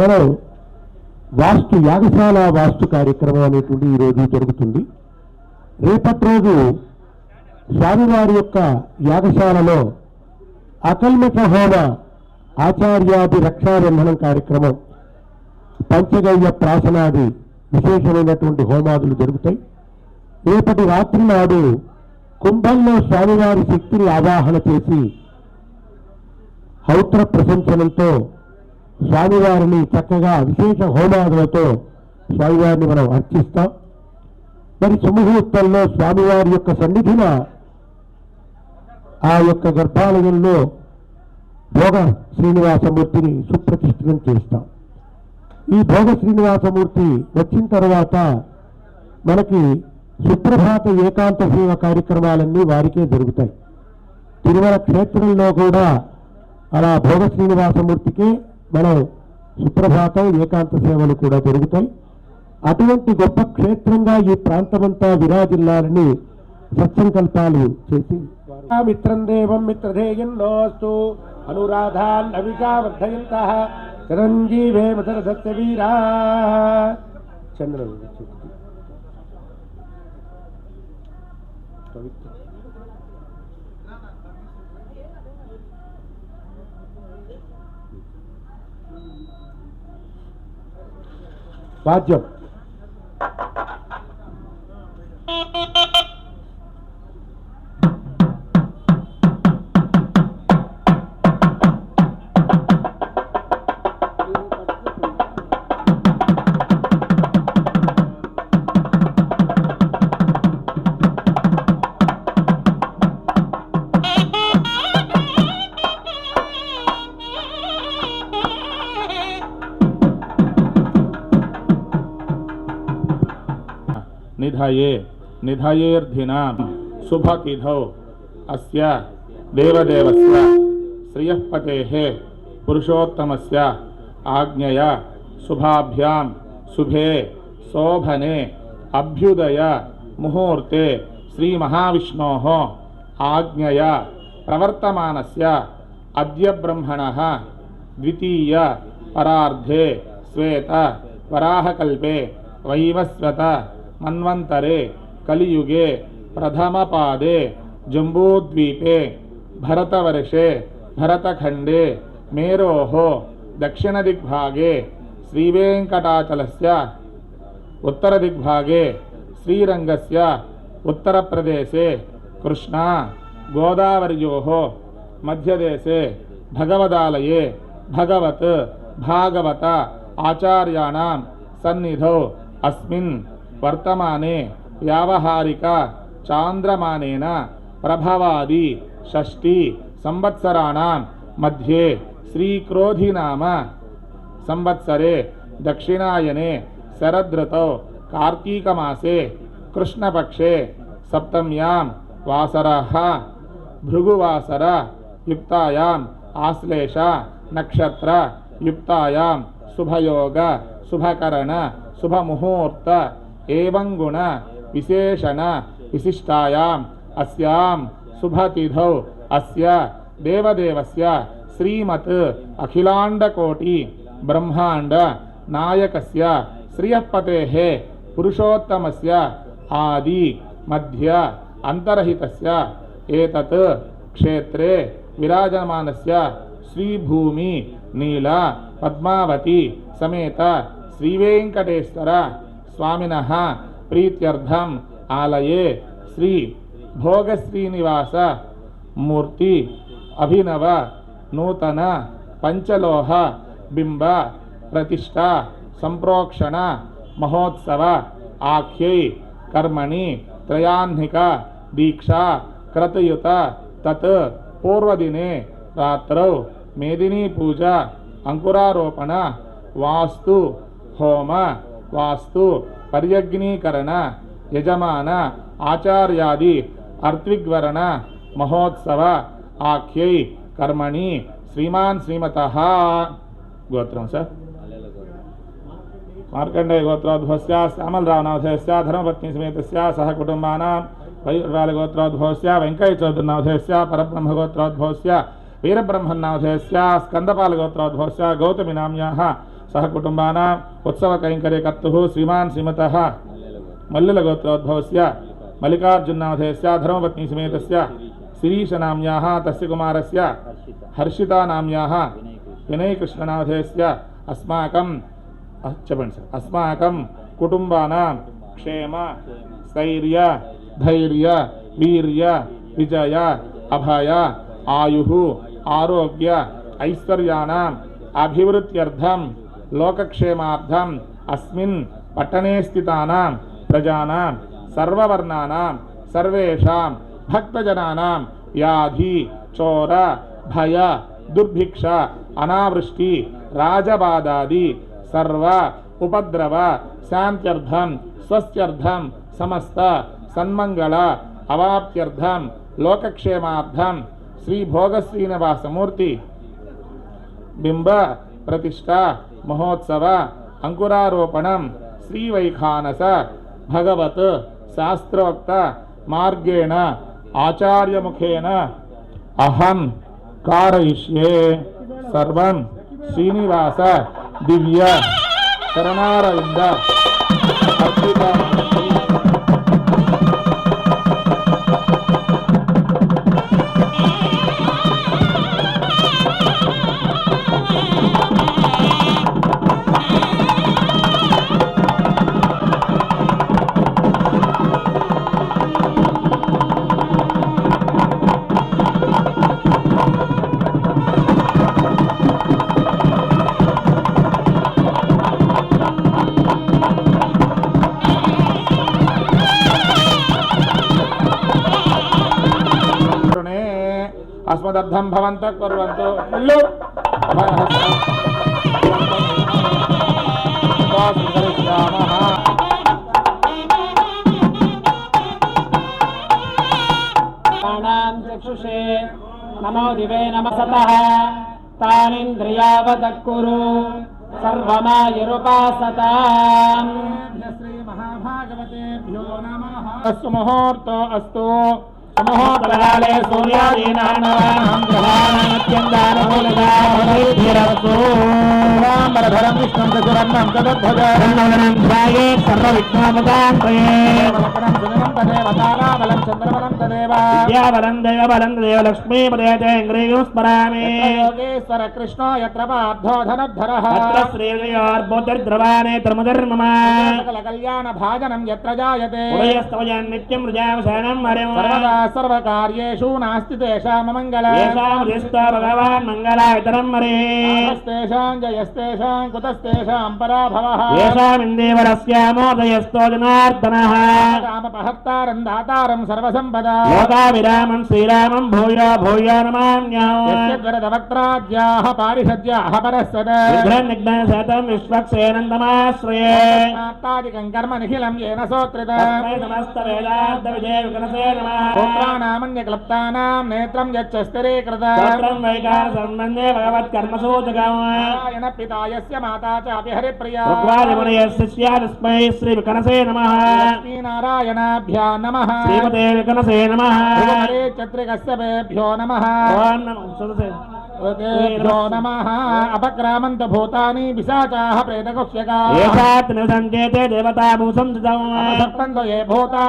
మనం వాస్తు యాగశాల వాస్తు కార్యక్రమం అనేటువంటి ఈరోజు జరుగుతుంది. రేపటి రోజు స్వామివారి యొక్క యాగశాలలో అకల్మష హోమ ఆచార్యాది రక్షాబంధనం కార్యక్రమం, పంచగవ్య ప్రాసనాది విశేషమైనటువంటి హోమాదులు జరుగుతాయి. రేపటి రాత్రి నాడు కుంభంలో స్వామివారి శక్తిని ఆవాహన చేసి హౌత్ర ప్రశంసనంతో స్వామివారిని చక్కగా విశేష హోమాదులతో స్వామివారిని మనం అర్చిస్తాం. మరి సుముహూర్తంలో స్వామివారి యొక్క సన్నిధిన ఆ యొక్క గర్భాలయంలో భోగ శ్రీనివాసమూర్తిని సుప్రతిష్ఠితం చేస్తాం. ఈ భోగ శ్రీనివాసమూర్తి వచ్చిన తర్వాత మనకి సుప్రభాత ఏకాంత సేవ కార్యక్రమాలన్నీ వారికే జరుగుతాయి. తిరుమల క్షేత్రంలో కూడా అలా భోగ శ్రీనివాసమూర్తికే మనం సుప్రభాతం ఏకాంత సేవలు కూడా జరుగుతాయి. అటువంటి గొప్ప క్షేత్రంగా ఈ ప్రాంతమంతా విరాజిల్లాలని సత్సంకల్పాలు చేసి మిత్రం దేవం మిత్రధేయన్నోస్తు అనురాధాన్ అవికా వర్ధయంతః చిరంజీవే మధుర సత్యవీరా చంద్రుడు వాద్యం निधये निधयेर्धिनां शुभतिथौ अस्य देवदेवस्य श्रियःपतेः पुरुषोत्तमस्य आज्ञया शुभाभ्यां शुभे शोभने अभ्युदय मुहूर्ते श्रीमहाविष्णोः आज्ञया प्रवर्तमानस्य अद्य ब्रह्मणः द्वितीय परार्धे श्वेत वराहकल्पे वैवस्वत मन्वन्तरे कलियुगे प्रथमपादे जम्बूद्वीपे भरतवर्षे भरतखण्डे मेरोः दक्षिणदिग्भागे श्रीवेङ्कटाचलस्य उत्तरदिग्भागे श्रीरङ्गस्य उत्तरप्रदेशे कृष्णा गोदावर्योः मध्यदेशे भगवदालये भगवत् भागवत आचार्याणां सन्निधौ अस्मिन् वर्तमाने व्यावहारिक चांद्रमानेन प्रभवादि षष्ठी संवत्सराणां मध्ये श्रीक्रोधिनाम संवत्सरे दक्षिणायने शरदृतौ कार्तीकमासे कृष्णपक्षे सप्तम्यां वासरः भृगुवासर युक्तायाम् आश्लेष नक्षत्र युक्तायां शुभयोग शुभकरण शुभमुहूर्त एवं गुण विशेषण विशिष्टायाम् अस्यां शुभतिथौ अस्य देवदेवस्य श्रीमत् अखिलाण्डकोटि ब्रह्माण्ड नायकस्य श्रियःपतेः पुरुषोत्तमस्य आदि मध्य अन्तर्हितस्य एतत् क्षेत्रे विराजमानस्य श्रीभूमि नीला पद्मावती समेत श्रीवेंकटेश्वर स्वामिनः प्रीत्यर्थम् आलये श्री भोगश्रीनिवास मूर्ति अभिनव नूतन पंचलोह बिंब प्रतिष्ठा संप्रोक्षण महोत्सव आख्यै कर्मणि त्रयाह्निक दीक्षा क्रतुयुत तत् पूर्वदिने रात्रौ मेदिनी पूजा अंकुरारोपण वास्तु होम वास्तु पर्यग्नीकरण यजमान आचार्यादि अर्त्विग्वरण महोत्सव आख्यै कर्मणि श्रीमान श्रीमतः गोत्रं सर मार्कंडेय गोत्रोद्भवस्य श्यामलरावनामधेयस्य धर्मपत्नी समेतस्य सह कुटुंबानां वैवाल गोत्रोद्भवस्य वेंकटचौधरीनामधेयस्य परब्रह्म गोत्रोद्भवस्य वीरब्रह्मन्नामधेयस्य स्कंदपाल गोत्रोद्भवस्य गौतमी नाम्याः सह कुटुम्बानाम् उत्सवकैङ्कर्यकर्तुः श्रीमान् श्रीमतः मल्लिलगोत्रोद्भवस्य मल्लिकार्जुननामधेयस्य धर्मपत्नीसमेतस्य शिरीशनाम्याः तस्य कुमारस्य हर्षितानाम्याः विनयकृष्णनामधेयस्य अस्माकं कुटुम्बानां क्षेम स्थैर्य धैर्य वीर्य विजय अभय आयुः आरोग्य ऐश्वर्याणाम् अभिवृद्ध्यर्थं लोकक्षेमार्थं अस्मिन् पट्टणे स्थितानां प्रजानां सर्ववर्णानां सर्वेषां भक्तजनानां व्याधि चोर भय दुर्भिक्ष अनावृष्टि राजबाधादि सर्व उपद्रव शान्त्यर्थं स्वस्त्यर्थं समस्त सन्मंगल अवाप्त्यर्थं लोकक्षेमार्थं श्री भोगश्रीनिवासमूर्ति बिंब प्रतिष्ठा महोत्सव अंकुरारोपणं श्रीवैखानस भगवत शास्त्रोक्त मार्गेण आचार्यमुखेन अहं कारयिष्ये सर्वं श्रीनिवास दिव्य शरणारविंद अर्पितमस्तु। अस्मदर्थं भवन्तः कुर्वन्तु मल्लु चक्षुषे नमो दिवे नमसतः तानिन्द्रियावतः कुरु सर्वमायुरुपासताम्। श्री महाभागवतेभ्यो नमः। अस्तु मुहूर्तो अस्तु मुहूर्तकाले सूर्यादीनां ग्रहाणामत्यन्तानुकूलताभिरस्तु। रामवरधरं विष्णुं चतुरन्नं चतुर्भुजं ध्याये सर्वविघ्नोपशान्तये। वरदं सुनिलं तदेव ताराबलं चन्द्रबलं तदेव विद्याबलं देवबलं तदेव लक्ष्मीपदे च इन्द्रियं स्मरामि। योगेश्वर कृष्णो यत्र पार्थो धनुर्धरः तत्र श्रीर्योर्बोधिर्द्रवानेत्रमुदर्मम सकलकल्याणभाजनं यत्र जायते उदयस्तवयन् नित्यं रुजावसानं हरिं सर्वदा सर्वकार्येषु नास्ति तेषां मङ्गलम्। येषां हृष्टा भगवान् मङ्गलायतनं हरेस्तेषां जयस्तेषां कुतस्तेषां पराभवः। येषाम् इन्दीवरस्यामोदयस्तो जनार्दनः कामपहर्तारं दातारं सर्वसम्पदा लोकाभिरामं श्रीरामं भूयो भूयो नमाम्यहम्। यस्य द्वरदवक्त्राद्याः पारिषद्याः परस्वद विघ्ननिघ्नशतं विश्वक्सेनं तमाश्रये। आत्तादिकं कर्म निखिलं येन सोत्रितम् समस्तवेदान्तविजय विघ्नसे नमः। पुत्राणामन्यक्लप्तानां नेत्रं यच्छस्तिरीकृतं पुत्रं वैकारसम्बन्धे भगवत्कर्मसूचकम्। नारायण पिता यस्य माता चापि हरिप्रिया ऋग्वादिमुनयस्य स्यादस्मै श्रीविकनसे नमः। लक्ष्मीनारायणाभ्यां नमः। श्रीमते विकनसे नमः। हरे चत्रिकस्यभ्यो नमः। भ्यो नमः। अपक्रामन्त भूतानि पिशाचाः प्रेतगुह्यकाः येषात् निवसन्ते देवता भूसंस्थितम्। अपसर्पन्तो ये भूता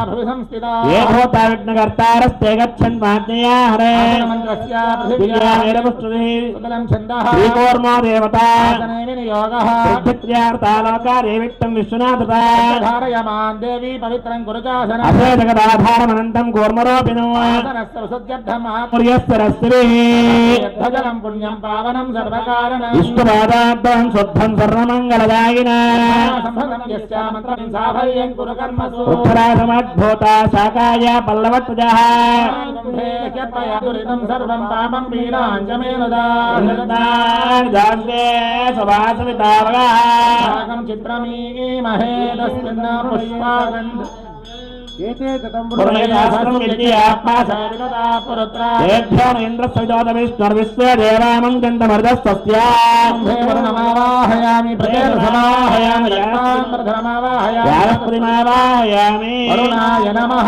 भविसंस्थिता ये भूता विघ्नकर्तारस्ते गच्छन् माज्ञया हरे मन्त्रस्य पृथिव्यामेरपुष्टिः सुतलं छन्दः श्रीकूर्मो देवता आसने विनियोगः पृथिव्यार्तालोकारे वित्तं विश्वनाथता धारयमान् देवी पवित्रं कुरुचासनम् अभेदगदाधारमनन्तं कूर्मरोपिणो आसनस्य विशुद्ध्यर्थम् आपुर्यस्तरस्तिभिः यद्धजलं पुण्यं पावनं सर्वकारणम् इष्टवादाब्दं शुद्धं सर्वमङ्गलदायिनम् सम्भवं यस्यामन्त्रं साफल्यं कुरु कर्मसु उत्तरासमद्भूता शाकाय पल्लवत्वजः दुरितं सर्वं पापं पीडाञ्जमेनुदास्ते सभासमितावगः चित्रमीमहे तस्मिन् पुष्पागन्ध ఏతే గతం పురుషయాసనం విద్యాత్మాసావిగతా పురుత్రా ఏభ్యోన ఇంద్రస్సవిజోత విష్ణుర్విశ్వే దేవామంగంతమర్దస్తస్య వరుణమావాహయామి ప్రజేతసమాహయామి యావత్ప్రతిమావాహయామి వరుణాయ నమః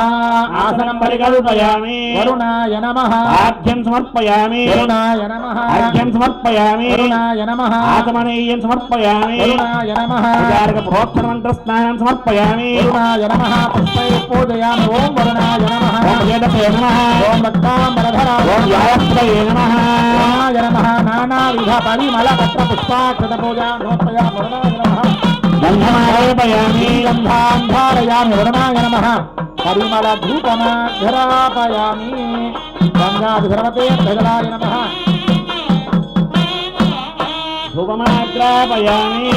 ఆసనం పరికల్పయామి వరుణాయ నమః ఆద్యం సమర్పయామి వరుణాయ నమః అర్ఘ్యం సమర్పయామి వరుణాయ నమః ఆచమనీయం సమర్పయామి వరుణాయ నమః ఉదారక ప్రోక్షణమంత్ర స్నానం సమర్పయామి వరుణాయ నమః పుష్పై పూజయామి ఓం వరుణాయ నమః ఓం వేదపే నమః ఓం భక్తాంబరధరాయ ఓం యావత్రయే నమః వరుణాయ నమః నానావిధ పరిమళ పత్ర పుష్పాక్షత పూజాం సమర్పయామి వరుణాయ నమః గంధమారోపయామి గంధాం ధారయామి వరుణాయ నమః పరిమళ ధూపమాఘ్రాపయామి గంగాభిధర్మతే భజలాయ నమః ధూపమాగ్రాపయామి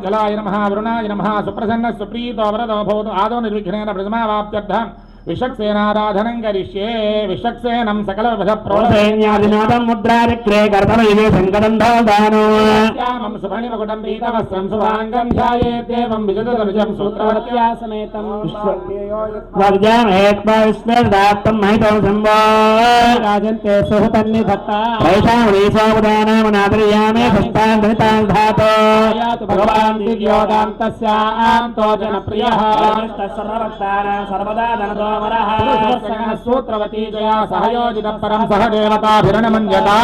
జలాయ నమః వరుణాయ నమః సుప్రసన్న సుప్రీతో వరదో భవతు ఆదో నిర్విఘ్నేన ప్రథమావాప్త్యర్థం విషక్సేనారాధనం కరిష్యే విషక్సేనం సకల విధ ప్రోసైన్యాదినాదం ముద్రారిక్రే కర్తమయివే సంకదంధాదానో శ్యామం సుభణిమకుటం పీతవస్త్రం శుభాంగం ధ్యాయేత్యేవం విజదరుజం సూత్రవత్యా సమేతం స్వర్జామేత్మా విస్మేర్దాత్తం మహితం సంవో రాజంతే సుహతన్నిధత్త వైషామనీసాముదానామనాదర్యామే సస్తాన్ ధృతాన్ ధాతో యాతు భగవాన్ దివ్యోదాంతస్యాంతో జనప్రియః సర్వవత్తానాం సర్వదా ధనతో వరః సూత్రవతీ జయా సహయోజిత పరం సహ దేవతాభిరణమన్యతా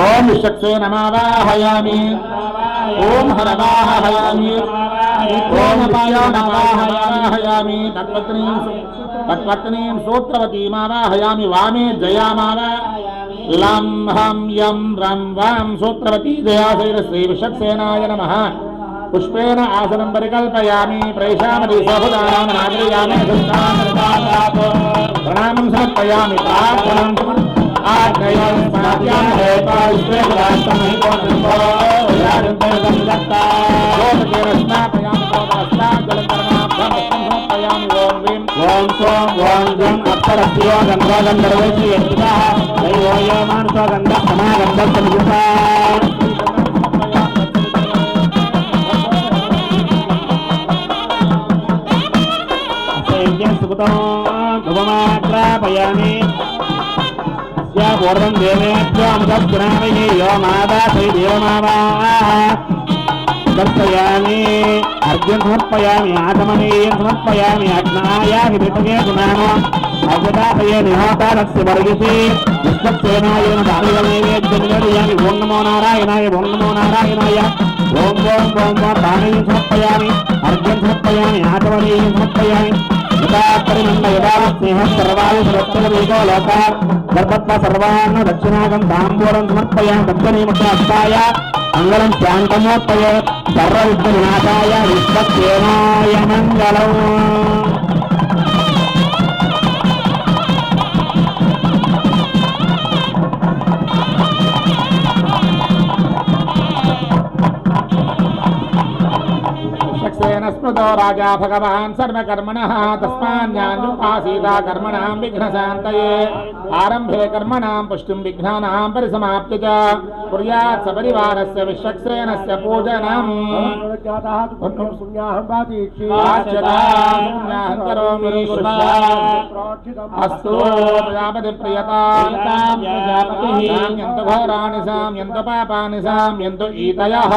ఓం విషక్సేనమావాహయామి ఓం హరవాహయామి ఓం విద్యానవాహయామి తత్పత్నీం సూత్రవతీమావాహయామి వామే జయామావాహయామి లం హం యం రం వాం సూత్రవతీ జయాశైల శ్రీ విషక్సేనాయ నమః పుష్పేన ఆసనం పరికల్పయామి ప్రైషామది సహుదానాం నాగరియామి ప్రణామం సమర్పయామి ప్రార్థనం ఆగ్రయామి స్నాత్యామి హేపాశ్వేదాస్తమహి కోటకేన స్నాపయామి కోటవస్త్రాజలంకరణార్థం సమర్పయామి ఓం వీం ఓం సోం ఓం గం అక్షరస్యో గంధర్వైశ్రీ యజ్ఞః దైవోయో మానసో గంధ సమాగంధ సంయుతా ధుమాగ్రాపయామి పూర్వం దేవేభ్యో అమృతస్నామయే యో మాదా సై దేవమావాః దర్శయామి అర్ఘ్యం సమర్పయామి ఆచమనీయం సమర్పయామి అగ్నాయామి విటగే గుణానో అగ్రదాసయే నిహోతారస్య వర్గిషి విశ్వక్సేనాయేన దానైవేద్యం నివేదయామి ఓం నమో నారాయణాయ ఓం నమో నారాయణాయ ఓం ఓం ఓం ఓం దానయం సమర్పయామి అర్ఘ్యం సమర్పయామి ఆచమనీయం సమర్పయామి యథాపరిమన్న యథా స్నేహ సర్వాయు సరస్వతీకో లోకా గర్భత్వ సర్వాన్న దక్షిణాగం తాంబూలం సమర్పయామి దక్షిణీముఖ అస్తాయ మంగళం శాంతమోత్తయ సర్వ విఘ్న వినాశాయ విశ్వక్సేనాయ మంగళం విషక్సేన స్మృతో రాజా భగవాన్ సర్వకర్మణః తస్మాన్యాన్యుపాసీతా కర్మణాం విఘ్నశాంతయే ఆరంభే కర్మణాం పుష్టిం విఘ్నానాం పరిసమాప్తి చ కుర్యాత్ సపరివారస్య విషక్సేనస్య పూజనం यज्ञातः पुण्याहं वादीक्षे वाच्यतां करोमि अस्तु प्रजापति प्रियतां साम्यन्तु घोराणि साम्यन्तु पापानि साम्यन्तु ईतयः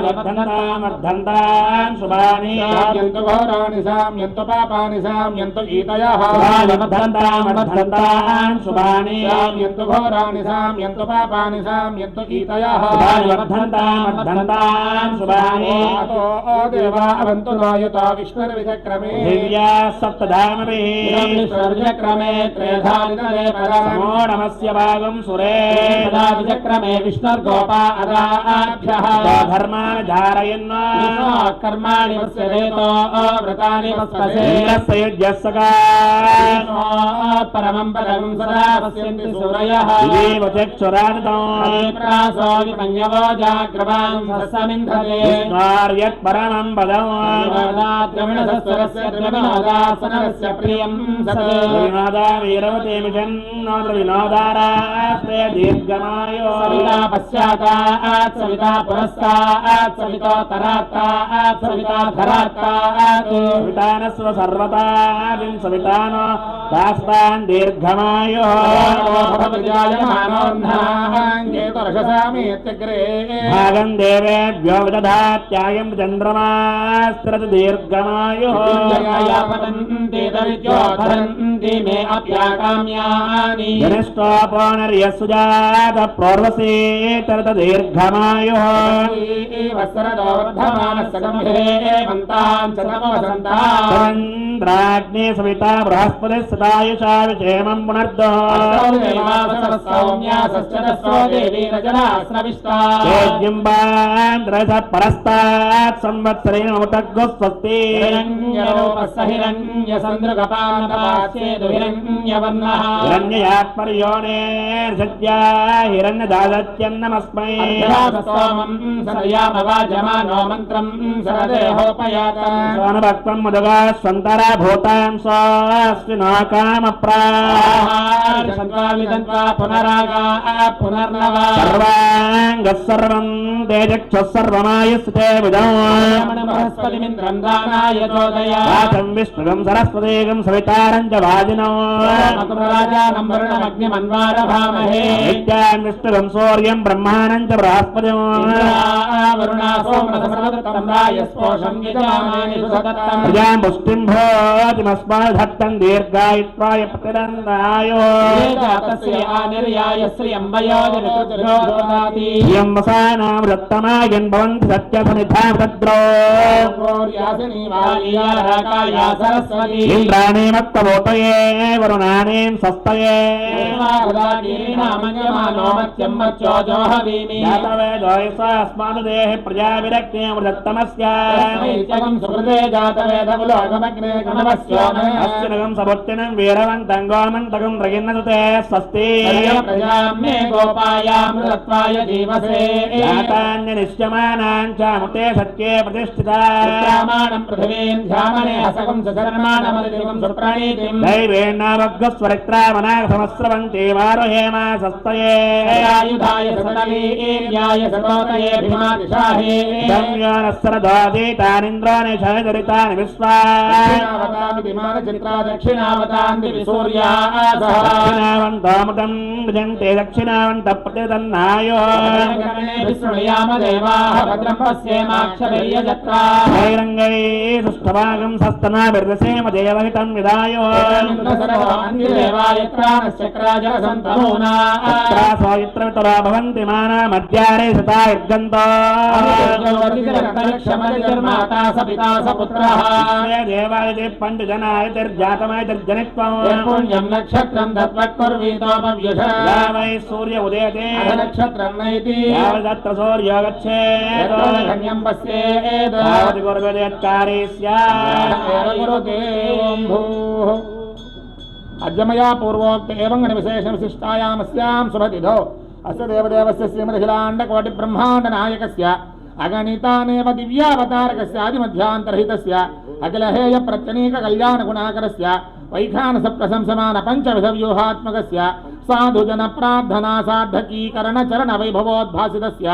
वर्धन्तां शुभानि साम्यन्तु घोराणि साम्यन्तु पापानि साम्यन्तु ईतयः वर्धन्तां शुभानि साम्यन्तु घोराणि साम्यन्तु पापानि साम्यन्तु ईतयः वर्धन्तां शुभानि अतो देवा अवन्तु नायुता विष्णुर्विचक्रमे दिव्या सप्तधामभिः विष्णुर्विचक्रमे त्रेधानितरे पदम् समो नमस्य भागं सुरे विचक्रमे विष्णुर्गोपा अदाभ्यः धर्मान् धारयन् कर्माणि वत्सरेतो व्रतानि वत्ससे परमं पदं सदा पश्यन्ति सूरयः देव चक्षुरार्धम् प्रासो विपञ्यवो जाग्रवां सस्समिन्धते यत् परमं पदम् द्रविणसस्वरस्य द्रविणोदासनस्य प्रियं सते विनोदा वीरवते मिषन्नोद्र विनोदारास्ते दीर्घमायो सविता पश्चातात् सविता पुरस्तात् सवितोत्तरात्तात् सविता धरात्तात् सवितानस्व सर्वतादिं सवितानो दास्तान् दीर्घमायो भागं देवेभ्यो विदधात्यायं चन्द्रमास्त्रत दीर्घमायुः मे अप्याकाम्यानि जनिष्ठोपनर्यसुजात प्रोर्वसे तरत दीर्घमायुः चन्द्राग्ने सविता बृहस्पतिः सदायुषा विषेमं पुनर्दः परस्तात् संवत्सरेण उतग्गो स्वस्ति हिरण्ययात्मर्योनेर्षद्या हिरण्यदादत्यन्नमस्मै सोनभक्तं मुदगा स्वन्तरा भूतां स्वास्विनो पुनर्नवा सर्वाङ्गः सर्वं तेजक्षः सर्वमायुस्ते बृहस्पतिमिन्द्रं दानाय चोदया वाचं विष्णुगं सरस्वतीगं सवितारं च वाजिनो राजानं वरुणमग्निमन्वारभामहे नित्यान् विष्णुगं सूर्यं ब्रह्माणं च बृहस्पतिं वरुणा सोमरसमदत्तं रायस्पोषं यजमानानि सुदत्तं प्रजां पुष्टिं भोतिमस्माद्धत्तं दीर्घायुत्वाय प्रतिरन्दायो जातस्य आनिर्याय श्रियं वयोजनृभ्यो ददाति इयं वसानां रत्तमायन् भवन्ति सत्यसनिधां तद्रो सरस्वती इन्द्राणि मत्तवोतये वरुणानीं स्वस्तये अस्मानुदेः प्रजाविरक्तिमृतमस्यास्तिनगं सबुत्तिनं वीरवन्तं गोमन्तकं प्रगिन्नते स्वस्ति गोपायामृतत्वाय जीवसे जातान्यनिश्यमानां च मुते सत्ये प्रतिष्ठिता पृथिवीं ध्यामने हसकं सुधर्माणमदिवं सुप्रणीतिं दैवेन्नावग्रस्वरित्रामनागसमस्रवन्ते वारुहेमा सस्तये आयुधाय सतवीर्याय सतोतये भीमादिशाहे संयोनस्सरदोदीतानिन्द्राणि शयदरितानि विश्वावतानि विमानचित्रा दक्षिणावतान्ति विसूर्या दक्षिणावन्तोमुखं भुजन्ते दक्षिणावन्तः प्रतितन्नायो विष्णुयाम देवाः भद्रं पश्येमाक्षवीर्यजत्रा ैरङ्गै सुष्ठभागं सस्तनाभिर्दसेम देवहितं विदायो यत्र भवन्ति माना मध्यारे सता यर्गन्तो देवाय पञ्चजनाय तिर्जातमाय पुण्यं नक्षत्रं दत्वत्कुर्वीतोपव्युषा वै सूर्य उदयते नक्षत्रं नैति यावदत्र सूर्यो गच्छेत् पश्येत् अद्यमया पूर्वोक्त एवं विशेषविशिष्टायामस्यां शुभतिथौ अस्य देवदेवस्य श्रीमदखिलाण्डकोटिब्रह्माण्डनायकस्य अगणितानेव दिव्यावतारकस्य आदिमध्यान्तरहितस्य अखिलहेय प्रत्यनीककल्याणगुणाकरस्य वैखानसप्रशंसमान पञ्चविधव्यूहात्मकस्य साधुजनप्रार्थना साधकीकरणचरणवैभवोद्भासितस्य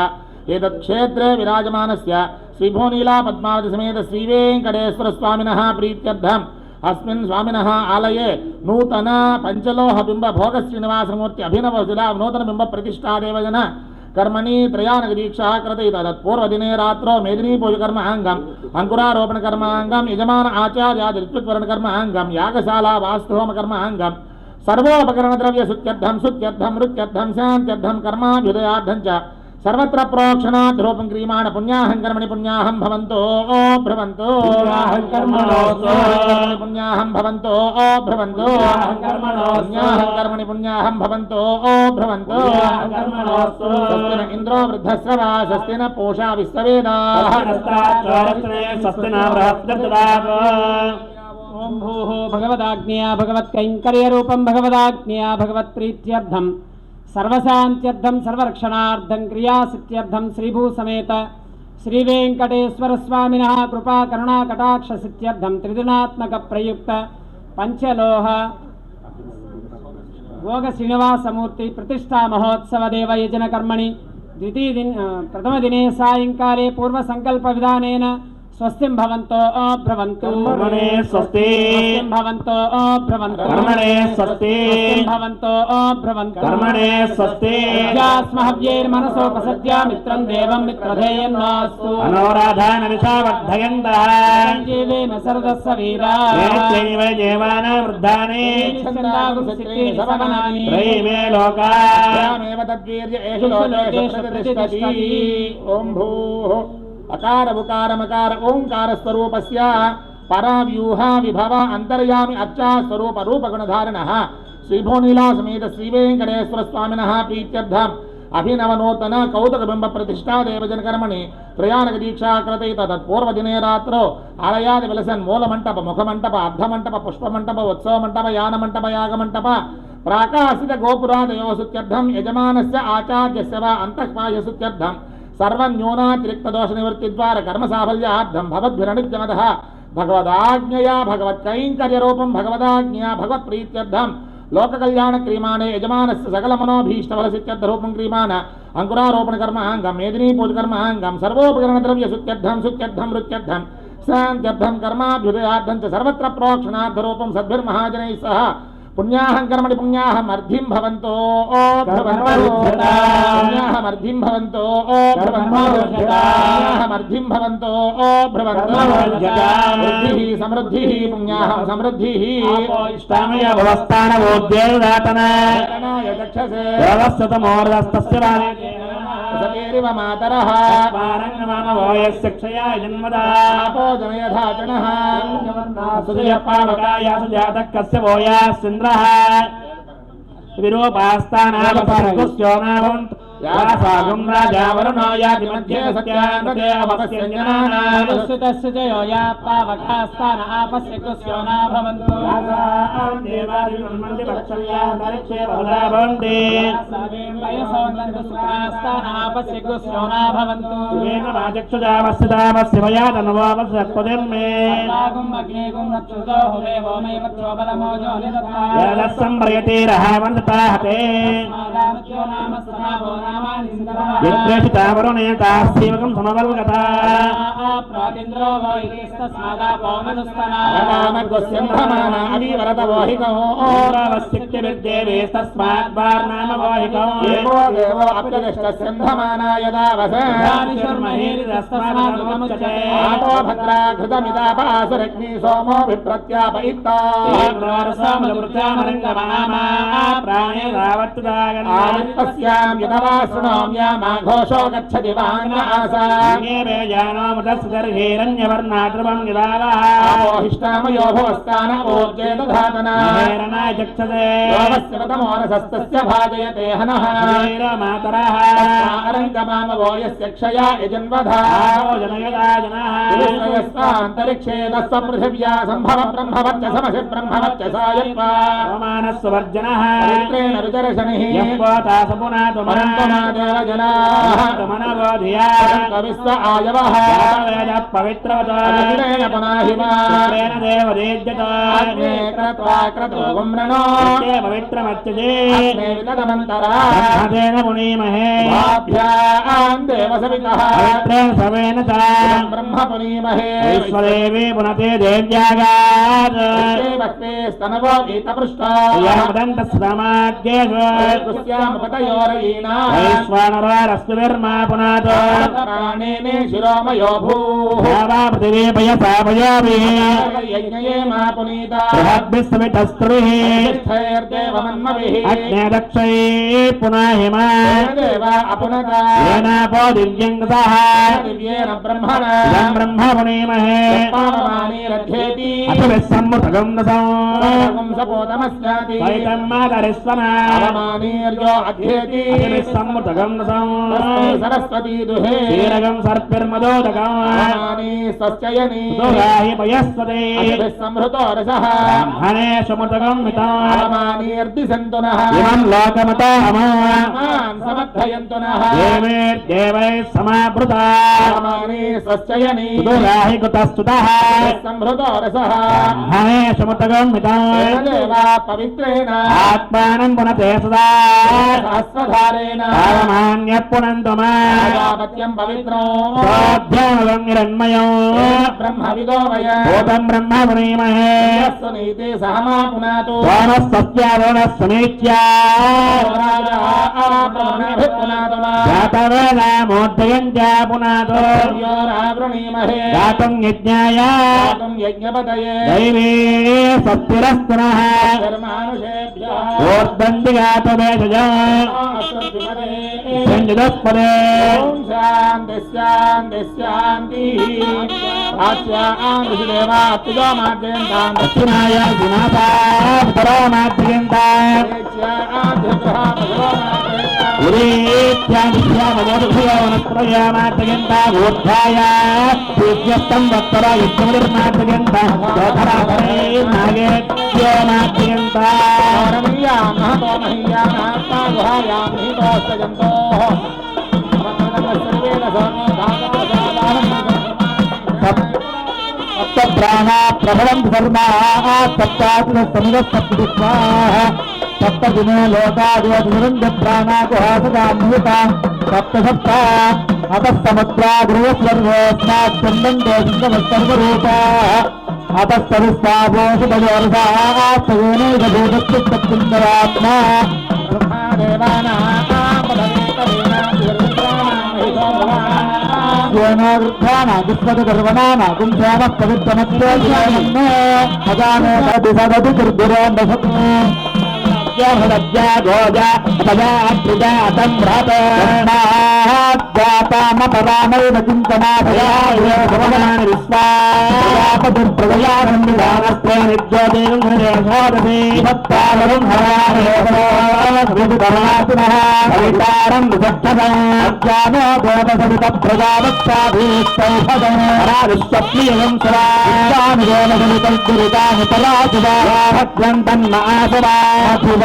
एतत् क्षेत्रे विराजमानस्य श्रीभूनीला पद्मावती समेत श्रीवेंकटेश्वर स्वामिनः प्रीत्यर्थम् अस्मिन् स्वामिनः आलये नूतन पंचलोहबिंब भोग श्रीनिवासमूर्ति अभिनव शिला नूतन बिंब प्रतिष्ठादेवजन कर्मणि त्रयानगदीक्षा कृते तत्पूर्वदिने रात्रौ मेदिनीपूजकर्म अङ्गम् अङ्कुरारोपणकर्माङ्गम् यजमान आचार्यादि ऋत्विक्वर्णकर्माङ्गम् यागशाला वास्तुहोमकर्म अङ्गम् सर्वोपकरणद्रव्यशुद्ध्यर्थं शुद्ध्यर्थं नृत्यर्थं शान्त्यर्थं कर्माभ्युदयार्थं च सर्वत्र प्रोक्षणाद्रूपं क्रियमाण पुण्याहं कर्मणि पुण्याहं भवन्तो भ्रवन्तो पुण्याहं भवन्तो भ्रवन्तो पुण्याहं कर्मणि पुण्याहं भवन्तो भ्रवन्तो स्वस्ति न इन्द्रो वृद्धश्रवा स्वस्ति न पूषा विश्ववेदाः स्वस्ति न बृहस्पतिर्ददातु। ओम भूः भगवदाज्ञया भगवत्कैङ्कर्यरूपं भगवदाज्ञया भगवत्प्रीत्यर्थं सर्वशान्त्यर्थं सर्वरक्षणार्थं क्रियासिद्ध्यर्थं श्रीभूसमेत श्रीवेंकटेश्वर स्वामिनः कृपा करुणा कटाक्ष सिद्ध्यर्थं त्रिदिनात्मक प्रयुक्त पंचलोह भोग श्रीनिवासमूर्ति प्रतिष्ठा महोत्सव देव यजन कर्मणि प्रथमदिने सायंकाले पूर्व संकल्प विधानेन स्वस्तिं भवन्तो भ्रवन्तु कर्मणे स्वस्ति भवन्तो भ्रवन्तु कर्मणे स्वस्ति भवन्तो भ्रवन्तु कर्मणे स्वस्ति यास्महव्यैर्मनसोपसद्या मित्रं देवं मित्रधेयं नास्तु मनोराधान विषावर्धयन्तः जीवेन सर्वस्य वीरा एत्यैव देवानां वृद्धानि त्रयीमे लोकाः तद्वीर्य एषु लोकेषु प्रतिष्ठति। ओं भूः अकार उकार मकार ओंकार स्वरूपस्य पराव्यूह विभव अंतर्यामि अर्चा स्वरूप रूप गुणधारिणः श्रीभूनीला समेत श्रीवेंकटेश्वर स्वामिनः प्रीत्यर्थम् अभिनव नूतन कौतुक बिंब प्रतिष्ठा देवजन कर्मणि त्रयानक दीक्षा कृते तत्पूर्वदिने रात्रौ आलयादि विलसन् मूलमण्डप मुखमण्डप अर्धमण्डप पुष्पमण्डप उत्सवमण्डप यानमण्डप यागमण्डप प्राकाशित गोपुरादयो सुत्यर्थं यजमानस्य आचार्यस्य वा अन्तःपायसुत्यर्थं सर्वन्यूनातिरिक्तदोष निवृत्तिद्वारा कर्म साफल्यार्थं भवद्भिरनुज्ञमतः भगवदाज्ञया भगवत्कैङ्कर्यरूपं भगवदाज्ञया भगवत्प्रीत्यर्थं लोककल्याणक्रियमाणे यजमानस्य सकलमनोभीष्टफलसिद्ध्यर्थरूपं क्रियमाण अङ्कुरारोपणकर्माङ्गं मेदिनीपूजकर्माङ्गं सर्वोपकरणद्रव्यशुद्ध्यर्थं शुद्ध्यर्थं नृत्यर्थं शान्त्यर्थं कर्माभ्युदयार्थं च सर्वत्र प्रोक्षणार्थरूपं सद्भिर्महाजनैः सह पुण्याहं कर्मणि पुण्याहं अर्धिं भवन्तो पुण्याहं अर्धिं भवन्तो पुण्याहं अर्धिं भवन्तो वृद्धिः समृद्धिः पुण्याहं समृद्धिः इष्टामय भवस्थानवोद्योदातन चक्षसे व्यवस्थितमोर्दस्तस्य बाले सतेरिव मातरः पारङ्गमानवोयस्य क्षया जन्मदा आपो जनयधाचनः सुजयपावकाया सुजातः कस्य वोयास्सिन्द्रः विरूपास्तानावसर्गुस्योनावन्त यासागं राजा वरुणो याति मध्ये सत्यान्ते अपस्यञ्जनानामस्तुतस्य जयो या पावकास्तान आपस्य कुस्योना भवन्तु यासां देवादिमन्मन्ति वत्सल्या दरिक्षे बहुधा भवन्ति वयसोन्नन्तु सुखास्तान आपस्य कुस्योना भवन्तु येन राजक्षुजावस्यदावस्य वयादनवावसत्पदिर्मे सागं अग्नेगं रक्षुतो हुमेवो मे वक्षोबलमोजो निदत्ता यलस्संप्रयते रहावन्तता हते मादामत्यो नाम समाभो यद्रेषितावरुणेतास्तीवकं समवल्गता प्रातिन्द्रो वो इतिस्तस्मादापो मनुस्तनामगुस्यन्धमाना अवीवरतवोहिको ओरावस्तिक्तिविद्देवेस्तस्माद्वार्नामवोहिको एवो देवो अप्यदिष्टस्यन्धमाना यदावसन्धानिशर्महेरिदस्मादुमुच्यते आपो भद्रा घृतमिदापासुरग्नि सोमो विप्रत्यापयित्ता इंद्रोरसोमलमृत्यामरङ्गमामा प्राणे रावत्तदागन्ना यदवा शृणोम्यामाघोषो गच्छति वाङ्गासान्येवेजानोमुदस्सर्हेरण्यवर्णाद्रुवं निदावः हिष्टामयो भुवस्तान ऊर्जेदधातनाय चक्षसे योगस्यवतमोरसस्तस्य भाजयते हनः मातरः अरङ्गमामवो यस्य क्षया यजन्वधा जनयदा जनः विश्वयस्तान्तरिक्षे तस्वपृथिव्या सम्भव ब्रह्मवच्च समसि ब्रह्मवच्च सायत्वा मानस्वर्जनः पवित्रेण रुचर्षणिः यः सपुनातु मनन्तो మనవోధియా విశ్వ ఆయవః వేద పవిత్రవతో పునాహిమా దేవదేజ్యత క్రతో గుమ్రణో పవిత్రమర్చతే వితదమంతరా బ్రహ్మదేన పునీమహే వాభ్యాం దేవసవితః పవిత్రేణ సవేన చ బ్రహ్మ పునీమహే విశ్వదేవి పునతే దేవ్యాగాత్ భక్తే స్తనవో గీతపృష్టా యమదంత శ్రమాద్యేషు పుష్యాముపతయోరయీనా వైశ్వానరారస్మిర్మా పునాతో ప్రాణేనే శిరోమయో భూః దేవా పృథివీ పయసాపయామి యజ్ఞయే మా పునీతా బృహద్భిస్సవితస్త్రుః స్థైర్దేవమన్మభిః అగ్నే దక్షై పునాహిమా దేవ అపునత ఏనాపో దివ్యం సహ దివ్యేన బ్రహ్మణ ఇదం బ్రహ్మ పునీమహే పావమాని రథ్యేతి అభిసమ్మృతగం రసం సపోతమస్యాతి సైతం మాతరిస్వన అవమానీర్యో అధ్యేతి అభిసమ్మృతగం రసం సరస్వతీ దుహే క్షీరగం సర్పిర్మదోదకం అవమాని స్వస్యయని దురాహి పయస్వతే సంహృతో రసః బ్రహ్మణే సుమృతగం మితం అవమానీర్దిశంతునః ఇమం లోకమతామా మాం సమర్థయంతునః దేవై సమావృతా అవమాని స్వస్యయని దురాహి కుతస్తుతః సంహృతో రసః బ్రహ్మణే సుమృతగం మితం దేవ పవిత్రేణ ఆత్మానం పునతే సదా సహస్రధారేణ పావమాన్య పునంతుమా ప్రజాపత్యం పవిత్రో స్వాధ్యానం నిరన్మయం బ్రహ్మవిదో వయ భూతం బ్రహ్మ పునీమహే నీతి సహమా పునాతు సోనస్తస్యారోణస్సమీత్యా జాతవేదామోద్దయంత్యా పునాతో వృణీమహే జాతం యజ్ఞాయ యజ్ఞపతయే దైవీ సత్తిరస్తునః ఓర్దంతి గాతవేషజ సంజదస్పదే శాంతి శాంతి శాంతి దేవాత్మజో మాధ్యంతాం దక్షిణాయ దినాపారమాద్యంతా వనస్ప్రయామాద్యంతా ఊర్ధ్వాయ పూజ్యస్తం వత్తర యుద్ధముర్మాద్యంతా నాగేత్యో మాద్యంతా महतो महीयानात्मा गुहायां निहितोऽस्यजन्तो सप्त प्राणा प्रभवं धर्माः सप्तात्मसमुदस्सप्तदिक्पाः सप्त दिने लोकादिवनिरन्द प्राणा गुहासदान्विता सप्त सप्ता अतः समुद्रा गृहस्वर्गोऽस्मात् चन्दन्तो सर्वरूपाः अतस्तरुस्तापोषदयोरसात्मा वृद्धानागुष्पदगर्वणानागुं श्यामः पवित्रमत्योऽजानो खजानो सदति दुर्गुरो भरद्या गोजा सजा त्रिजातं भ्रातामपरामैव चिन्तनाभयानि विश्वापदुर्प्रदयानन्दिदानस्ते निज्योतिं हृदयसोदति भक्तावरुं हरामहेवनातिनः कवितारं विचक्षताज्ञानो गोपसवितप्रजावत्साभीष्टौषधराविश्वप्रियं सदानि गोपसवितद्गुरुतानि परासुराभद्रन्तन्मासुरा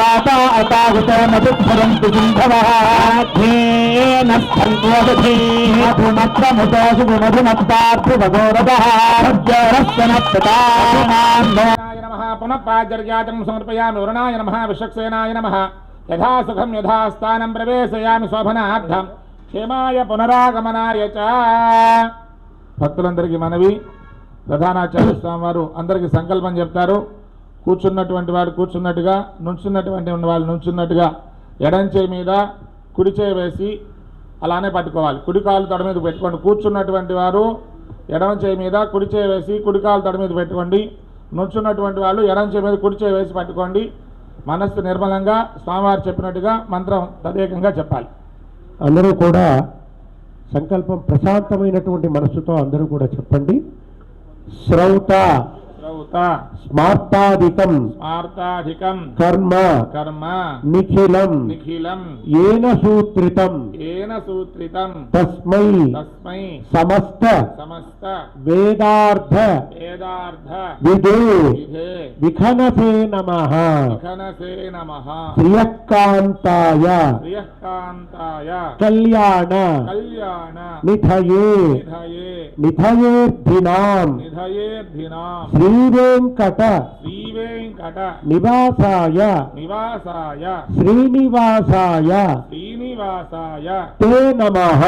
वाता अतागतो मधुभरन्तु सिन्धवः आध्येन स्कन्धोदधीमत्रमुतोषु मधुमत्तार्थिभगोरदः नमः पुनः पाज्यर्यातं समर्पयामि वरुणाय नमः विश्वक्सेनाय नमः यथा सुखं यथा स्थानं प्रवेशयामि शोभनार्थं क्षेमाय पुनरागमनाय च భక్తులందరికీ మనవి ప్రధానాచార్య స్వామి వారు అందరికీ సంకల్పం చెప్తారు. కూర్చున్నటువంటి వాడు కూర్చున్నట్టుగా, నుంచున్నటువంటి వాళ్ళు నుంచున్నట్టుగా ఎడం చేయి మీద కుడి చేయి వేసి అలానే పట్టుకోవాలి. కుడి కాలు తొడ మీద పెట్టుకోండి. కూర్చున్నటువంటి వారు ఎడమ చేయి మీద కుడి చేయి వేసి కుడి కాలు తొడ మీద పెట్టుకోండి. నుంచున్నటువంటి వాళ్ళు ఎడం చేయి మీద కుడి చేయి వేసి పట్టుకోండి. మనస్సు నిర్మలంగా స్వామివారు చెప్పినట్టుగా మంత్రం తదేకంగా చెప్పాలి. అందరూ కూడా సంకల్పం ప్రశాంతమైనటువంటి మనస్సుతో అందరూ కూడా చెప్పండి. శ్రౌత ఉత స్మార్తాదికం స్మార్తాధికం కర్మ కర్మ నిఖిలం నిఖిలం ఏన సూత్రితం ఏన సూత్రితం తస్మై తస్మై సమస్త సమస్త వేదార్థ వేదార్థ విదే విధే విఖనసే నమః విఖనసే నమః శ్రియకాంతాయ శ్రియకాంతాయ కళ్యాణ కళ్యాణ నిధయే నిధయే నిధయేర్ధినాం నిధయేర్ధినాం శ్రీవేంకట శ్రీవేంకట నివాసాయ నివాసాయ శ్రీనివాసాయ శ్రీనివాసాయ తే నమః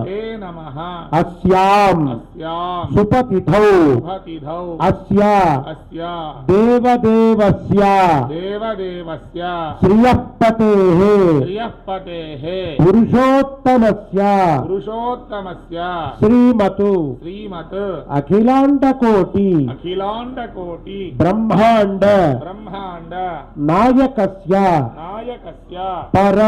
తే నమః అస్యాం అస్యాం సుపతిథౌ శుభతిథౌ అస్య అస్య దేవదేవస్య దేవదేవస్య శ్రియపతేః శ్రియపతేః పురుషోత్తమస్య పురుషోత్తమస్య శ్రీమతు శ్రీమత్ అఖిలాండకోటి అఖిలాండకోటి బ్రహ్మాండ బ్రహ్మాండ నాయకస్య నాయకస్య పర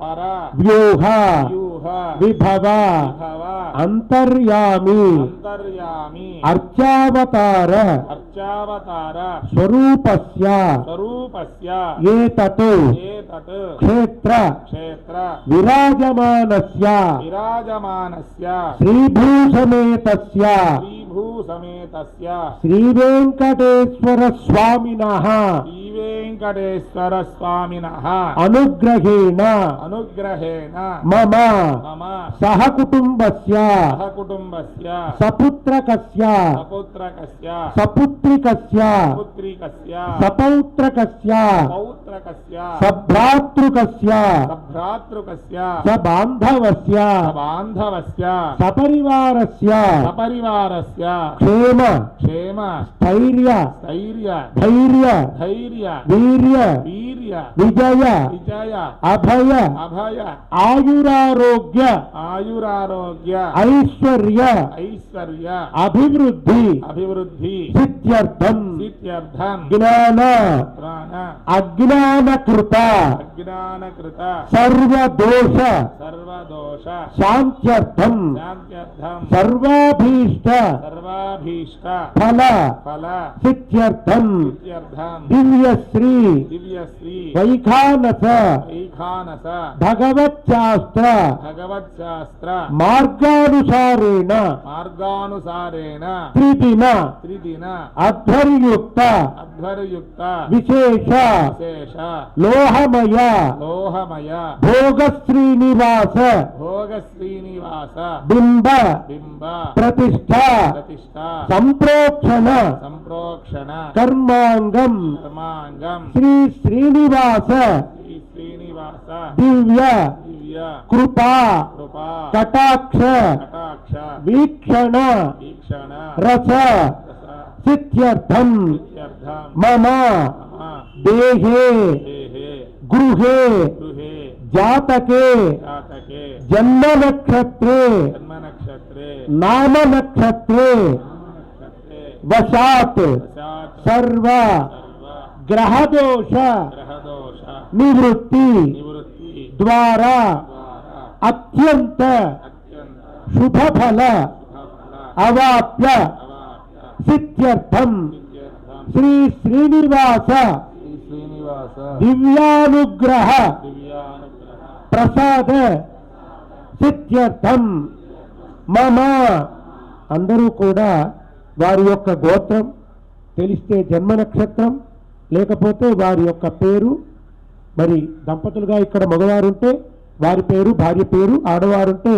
పర వ్యూహ వ్యూహ విభవ విభవ అంతర్యామి అంతర్యామి అర్చావతార అర్చావతార స్వరూపస్య స్వరూపస్య ఏతత్ ఏతత్ క్షేత్ర క్షేత్ర విరాజమానస్య విరాజమానస్య శ్రీభూసమేతస్య శ్రీభూసమేతస్య శ్రీవేంకటేశ్వర స్వామినః శ్రీవేంకటేశ్వర స్వామినః అనుగ్రహేణ అనుగ్రహేణ మమ మమ సహకుటుంబస్య సహకుటుంబస్య సపుత్రకస్య సపుత్రకస్య సపుత్రికస్య పుత్రికస్య సపౌత్రకస్య పౌత్రకస్య సభ్రాతృకస్య సభ్రాతృకస్య సబాంధవస్య బాంధవస్య సపరివారస్య సపరివారస్య క్షేమ క్షేమ స్థైర్య స్థైర్య ధైర్య ధైర్య వీర్య వీర్య విజయ విజయ అభయ అభయ ఆయురారోగ్య ఆయురారోగ్య ఐశ్వర్య ఐశ్వర్య అభివృద్ధి అభివృద్ధి సిద్ధ్యర్థం సిద్ధ్యర్థం జ్ఞాన ప్రాణ అజ్ఞానకృత అజ్ఞానకృత సర్వదోష సర్వదోష శాంత్యర్థం శాంత్యర్థం సర్వాభీష్ట సర్వాభీష్ట ఫల ఫల సిద్ధ్యర్థం సిద్ధ్యర్థం దివ్యశ్రీ దివ్యశ్రీ వైఖానస వైఖానస భగవచ్శాస్త్ర భగవత్శాస్త్ర మార్గానుసారేణ మార్గానుసారేణ త్రిదిన త్రిదిన అధ్వర్యుక్త అధ్వర్యుక్త విశేష విశేష లోహమయ లోహమయ భోగ శ్రీనివాస భోగ శ్రీనివాస బింబ బింబ ప్రతిష్ఠ ప్రతిష్ఠ సంప్రోక్షణ సంప్రోక్షణ కర్మాంగం కర్మాంగం శ్రీ శ్రీనివాస శ్రీ శ్రీనివాస దివ్య దివ్య కృపా కృపా కటాక్ష కటాక్ష వీక్షణ వీక్షణ రస రస సిద్ధ్యర్థం సిద్ధ్యర్థం మమ మమ దేహే దేహే గృహే గృహే జాతకే జాతకే జన్మ నక్షత్రే జన్మ నక్షత్రే నామ నక్షత్రే నక్షత్రే వశాత్ వశాత్ సర్వ సర్వ గ్రహదోష గ్రహదోష నివృత్తి నివృత్తి ద్వారా ద్వారా అత్యంత అత్యంత శుభఫల శుభఫల అవాప్య అవాప్య సిద్ధ్యర్థం సిద్ధ్యర్థం శ్రీ శ్రీనివాస శ్రీ శ్రీనివాస దివ్యానుగ్రహ దివ్యానుగ్రహ ప్రసాద సిద్ధ్యర్థం మమ అందరూ కూడా వారి యొక్క గోత్రం తెలిస్తే జన్మ నక్షత్రం లేకపోతే వారి యొక్క పేరు మరి దంపతులుగా ఇక్కడ మగవారుంటే వారి పేరు భార్య పేరు ఆడవారుంటే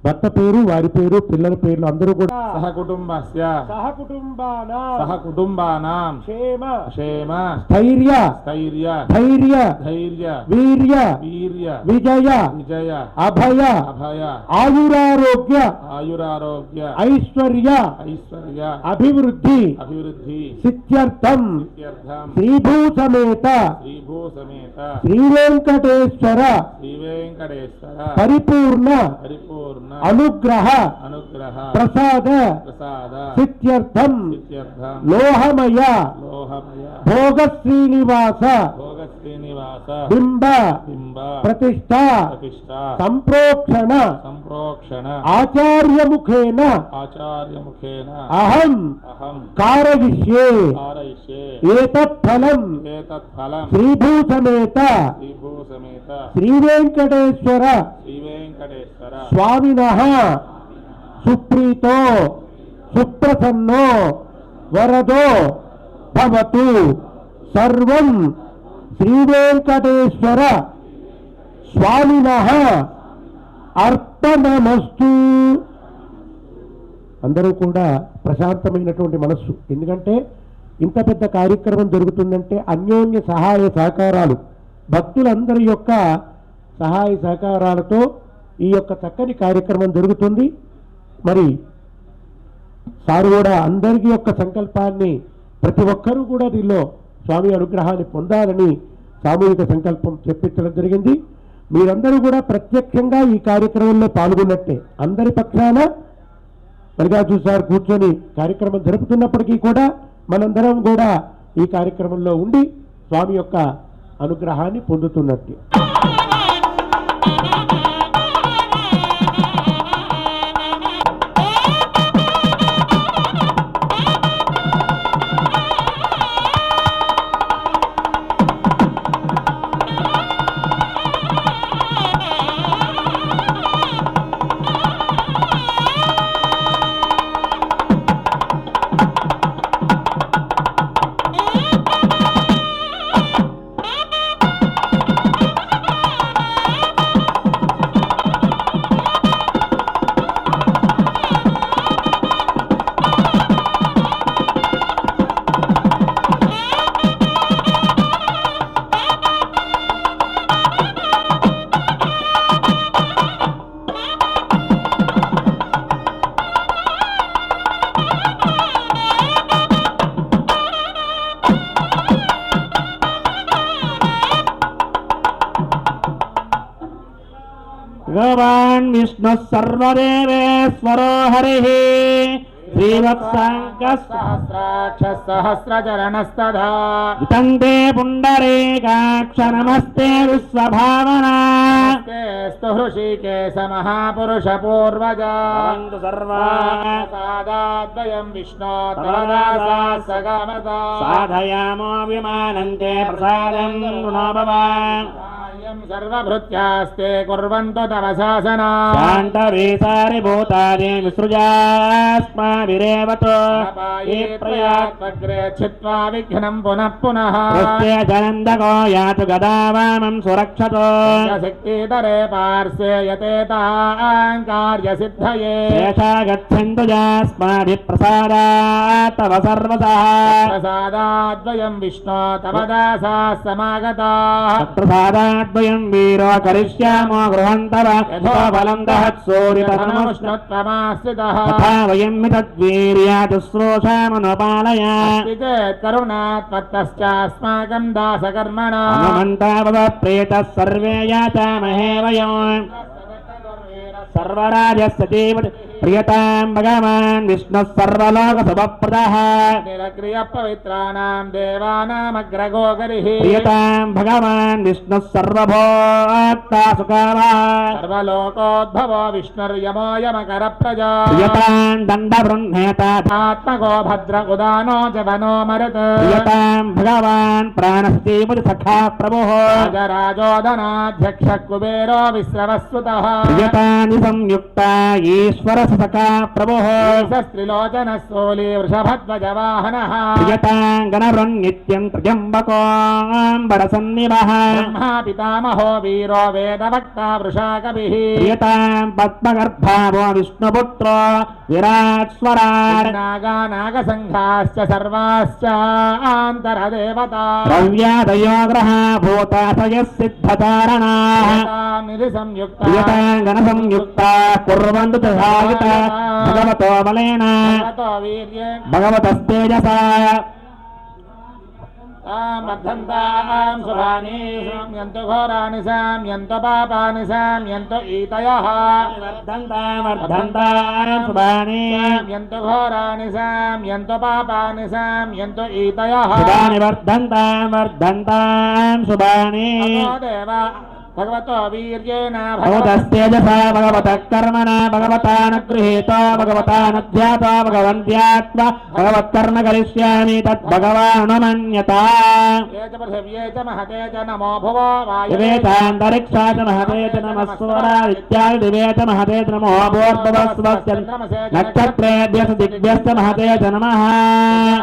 భర్త పేరు వారి పేరు పిల్లల పేర్లు అందరూ కూడా సహకుటుంబస్య సహకుటుంబానాం సహకుటుంబానాం క్షేమ క్షేమ స్థైర్య స్థైర్య ధైర్య ధైర్య వీర్య వీర్య విజయ విజయ అభయ అభయ ఆయురారోగ్య ఆయురారోగ్య ఐశ్వర్య ఐశ్వర్య అభివృద్ధి అభివృద్ధి సిద్ధ్యర్థం సిద్ధ్యర్థం శ్రీభూ సమేత శ్రీభూ సమేత శ్రీవేంకటేశ్వర శ్రీవేంకటేశ్వర పరిపూర్ణ పరిపూర్ణ అనుగ్రహ అనుగ్రహ ప్రసాద ప్రసాద సిద్ధ్యర్థం సిద్ధ్యర్థం లోహమయ లోహమయ భోగ శ్రీనివాస భోగ శ్రీనివాస బింబ బింబ ప్రతిష్ఠ ప్రతిష్ఠ సంప్రోక్షణ సంప్రోక్షణ ఆచార్యముఖేన ఆచార్యముఖేన అహం అహం కారయిష్యే कारयिष्ये ఏతత్ఫలం ఏతత్ఫలం శ్రీభూసమేత శ్రీభూసమేత శ్రీవేంకటేశ్వర శ్రీవేంకటేశ్వర స్వామినః సుప్రీతో సుప్రసన్నో వరదో భవతు సర్వం శ్రీవేంకటేశ్వర స్వామినః అర్పణమస్తు. అందరూ కూడా ప్రశాంతమైనటువంటి మనస్సు. ఎందుకంటే ఇంత పెద్ద కార్యక్రమం జరుగుతుందంటే అన్యోన్య సహాయ సహకారాలు, భక్తులందరి యొక్క సహాయ సహకారాలతో ఈ యొక్క చక్కని కార్యక్రమం జరుగుతుంది. మరి సారు కూడా అందరికీ యొక్క సంకల్పాన్ని, ప్రతి ఒక్కరూ కూడా దీనిలో స్వామి అనుగ్రహాన్ని పొందాలని సామూహిక సంకల్పం చెప్పించడం జరిగింది. మీరందరూ కూడా ప్రత్యక్షంగా ఈ కార్యక్రమంలో పాల్గొన్నట్టే. అందరి పక్షాన మల్లికార్జున సార్ కూర్చొని కార్యక్రమం జరుపుతున్నప్పటికీ కూడా మనందరం కూడా ఈ కార్యక్రమంలో ఉండి స్వామి యొక్క అనుగ్రహాన్ని పొందుతున్నట్టే. భగవాన్ విష్ణు సర్వదేవేశ్వరో హరిః సహస్రాక్ష సహస్రచరణస్తథా వితంతే పుండరీకాక్ష నమస్తే విశ్వభావన స్తు హృషికేశ మహాపురుష పూర్వజా సాదాద్వయం విష్ణో తవదాసా సగమతా సాధయామో విమానంతే ప్రసాదం గుణో భవాన్ సర్వభృత్యాస్తే కుర్వంతు తవ శాసనా శాంతవేసారి భూతాని విసృజాస్మాభిరేవతో ఏ ప్రయాత్మగ్రే చిత్వా విఘ్నం పునః పునః జనందకో యాతు గదావామం సురక్షతో శక్తిధరే పార్శ్వే యతేతాం కార్యసిద్ధయే ఏషా గచ్చन्तు యాస్మాభి ప్రసాదాత్ తవ సర్వసః ప్రసాదాద్వయం విష్ణో తవ దాసాः సమాగతాः ప్రసాదాద్వయం వీరో కరిష్యామో గృహంతవ యథో బలం దహత్ సూరితనముష్ణుత్వమాశ్రితः తథా వయం తద్వీర్యాత్ శ్రోషామనుపాలయ చేత్ కరుణాత్మత్తశ్చాస్మాకం దాసకర్మణా హనుమంతావవ ప్రేతः సర్వే యాతామహే వయం సర్వరాజస్య ప్రియతాం భగవాన్ విష్ణుః సర్వలోకశుభప్రదః నిరగ్రియ పవిత్రాణాం దేవానామగ్రగో గరిః ప్రియతాం భగవాన్ విష్ణుః సర్వభోక్తా సుఖావాన్ సర్వలోకోద్భవో విష్ణుర్యమో యమకర ప్రజా ప్రియతాం దండబృహ్ణేత ఆత్మగో భద్ర ఉదానో జవనో మరుత్ ప్రియతాం భగవాన్ ప్రాణస్థితిపతి సఖా ప్రభుః రాజరాజోదనాధ్యక్ష కుబేరో విశ్రవస్సుతః ప్రియతాని సంయుక్త ఈశ్వర సఖా ప్రభుః స్త్రిలోచన స్థూలి వృషభధ్వజ వాహనః ప్రియతాం గణవృన్నిత్యం త్ర్యంబకోంబరసన్నిభః బ్రహ్మా పితామహో వీరో వేదవక్తా వృషా కవిః ప్రియతాం పద్మగర్భావో విష్ణుపుత్రో విరాట్ స్వరాట్ నాగా నాగసంఘాశ్చ సర్వాశ్చ ఆంతరదేవతా ద్రవ్యాదయో గ్రహా భూతాశయ సిద్ధచారణాః నిధి సంయుక్త ప్రియతాం గణ సంయుక్త కుర్వంతు సహాయిత భగవతో బలేన వీర్యే భగవతస్తేజసా వర్ధంతాం శుభాని సామ్యంతు ఘోరాని సామ్యంతు పాపాని సామ్యంతు ఈతయః వర్ధంతాం శుభాని సామ్యంతు ఘోరాని సామ్యంతు పాపాని సామ్యంతు ఈతయః శుభాని వర్ధంతాం శుభాని దేవ भगवतो वीर्येण भगवतस्तेजसा भगवतः कर्मणा भगवता न गृहीतो भगवता न ध्यातो भगवन्त्यात्मा भगवत्कर्म करिष्यामि तत् भगवानुमन्यता ये च पृथिव्ये च महते च नमो भुवो वायवे दिवेतान्तरिक्षा च महते च नमः सूर्यादित्याय दिवे च महते च नमो भूर्भुवस्वस्य नक्षत्रेभ्यः दिग्भ्यश्च महते च नमः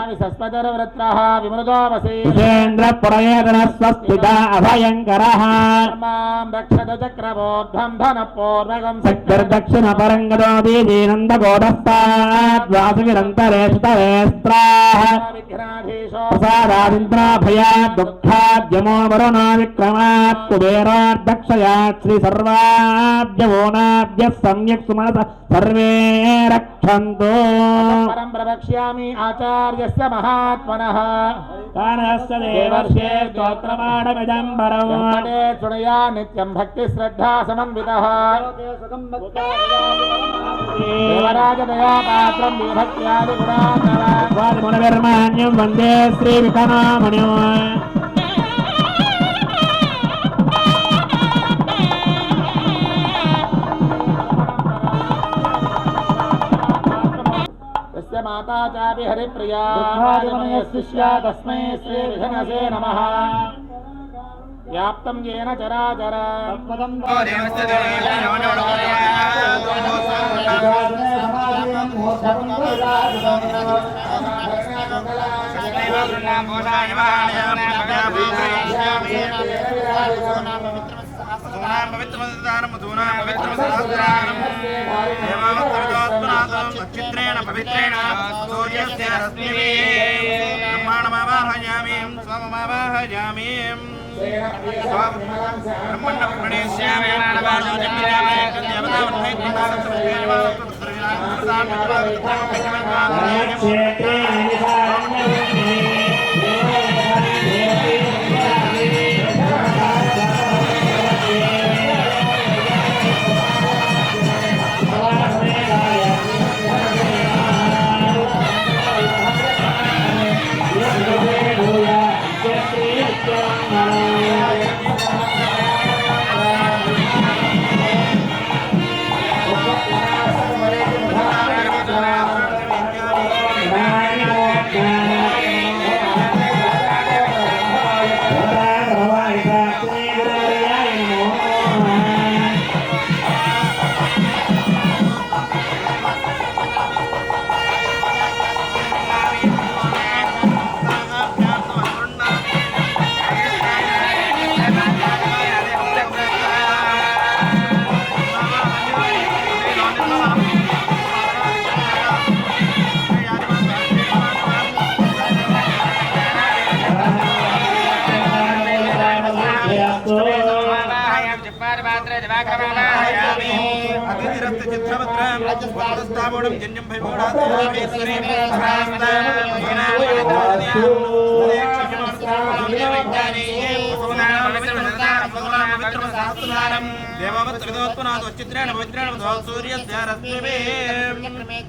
विसस्पतिर्वृत्रः विमृदो वसि विषेन्द्रपुरयेतनः स्वस्तिता अभयङ्करः मां रक्षत चक्रबोद्धं धनपूर्वकं शक्तिर्दक्षिणपरङ्गतो दीजीनन्दगोडस्ताद्वासविरन्तरेशतरेस्त्राः विघ्नाधीशो प्रसादादिन्द्राभयात् दुःखाद्यमो वरुणो विक्रमात् कुबेराद्दक्षयात् श्रीसर्वाद्यवोनाद्यः सम्यक् सुमनसः सर्वे रक्षन्तु परं प्रवक्ष्यामि आचार्यस्य महात्मनः कानस्य देवर्षे स्तोत्रमाणमिदम्बरम् पठे सुनया नित्यं भक्तिश्रद्धा समन्वितः देवराजदया पात्रं विभक्त्यादिगुणात्मवान् स्वादिमुनिर्मान्यं वन्दे श्रीविकनामणिम् यस्य माता चापि हरिप्रिया शिष्या तस्मै श्रीविघ्नसे नमः व्याप्तं येन चराचर नक्षत्रेण पवित्रेण सूर्यस्य रश्मिभिः ब्रह्माणमावाहयामि स्वममावाहयामि ब्रह्मण्डं प्रणेष्यामि चित्रपत्रं जन्यं चित्रेण पवित्रेण सूर्यस्य रश्मिभिः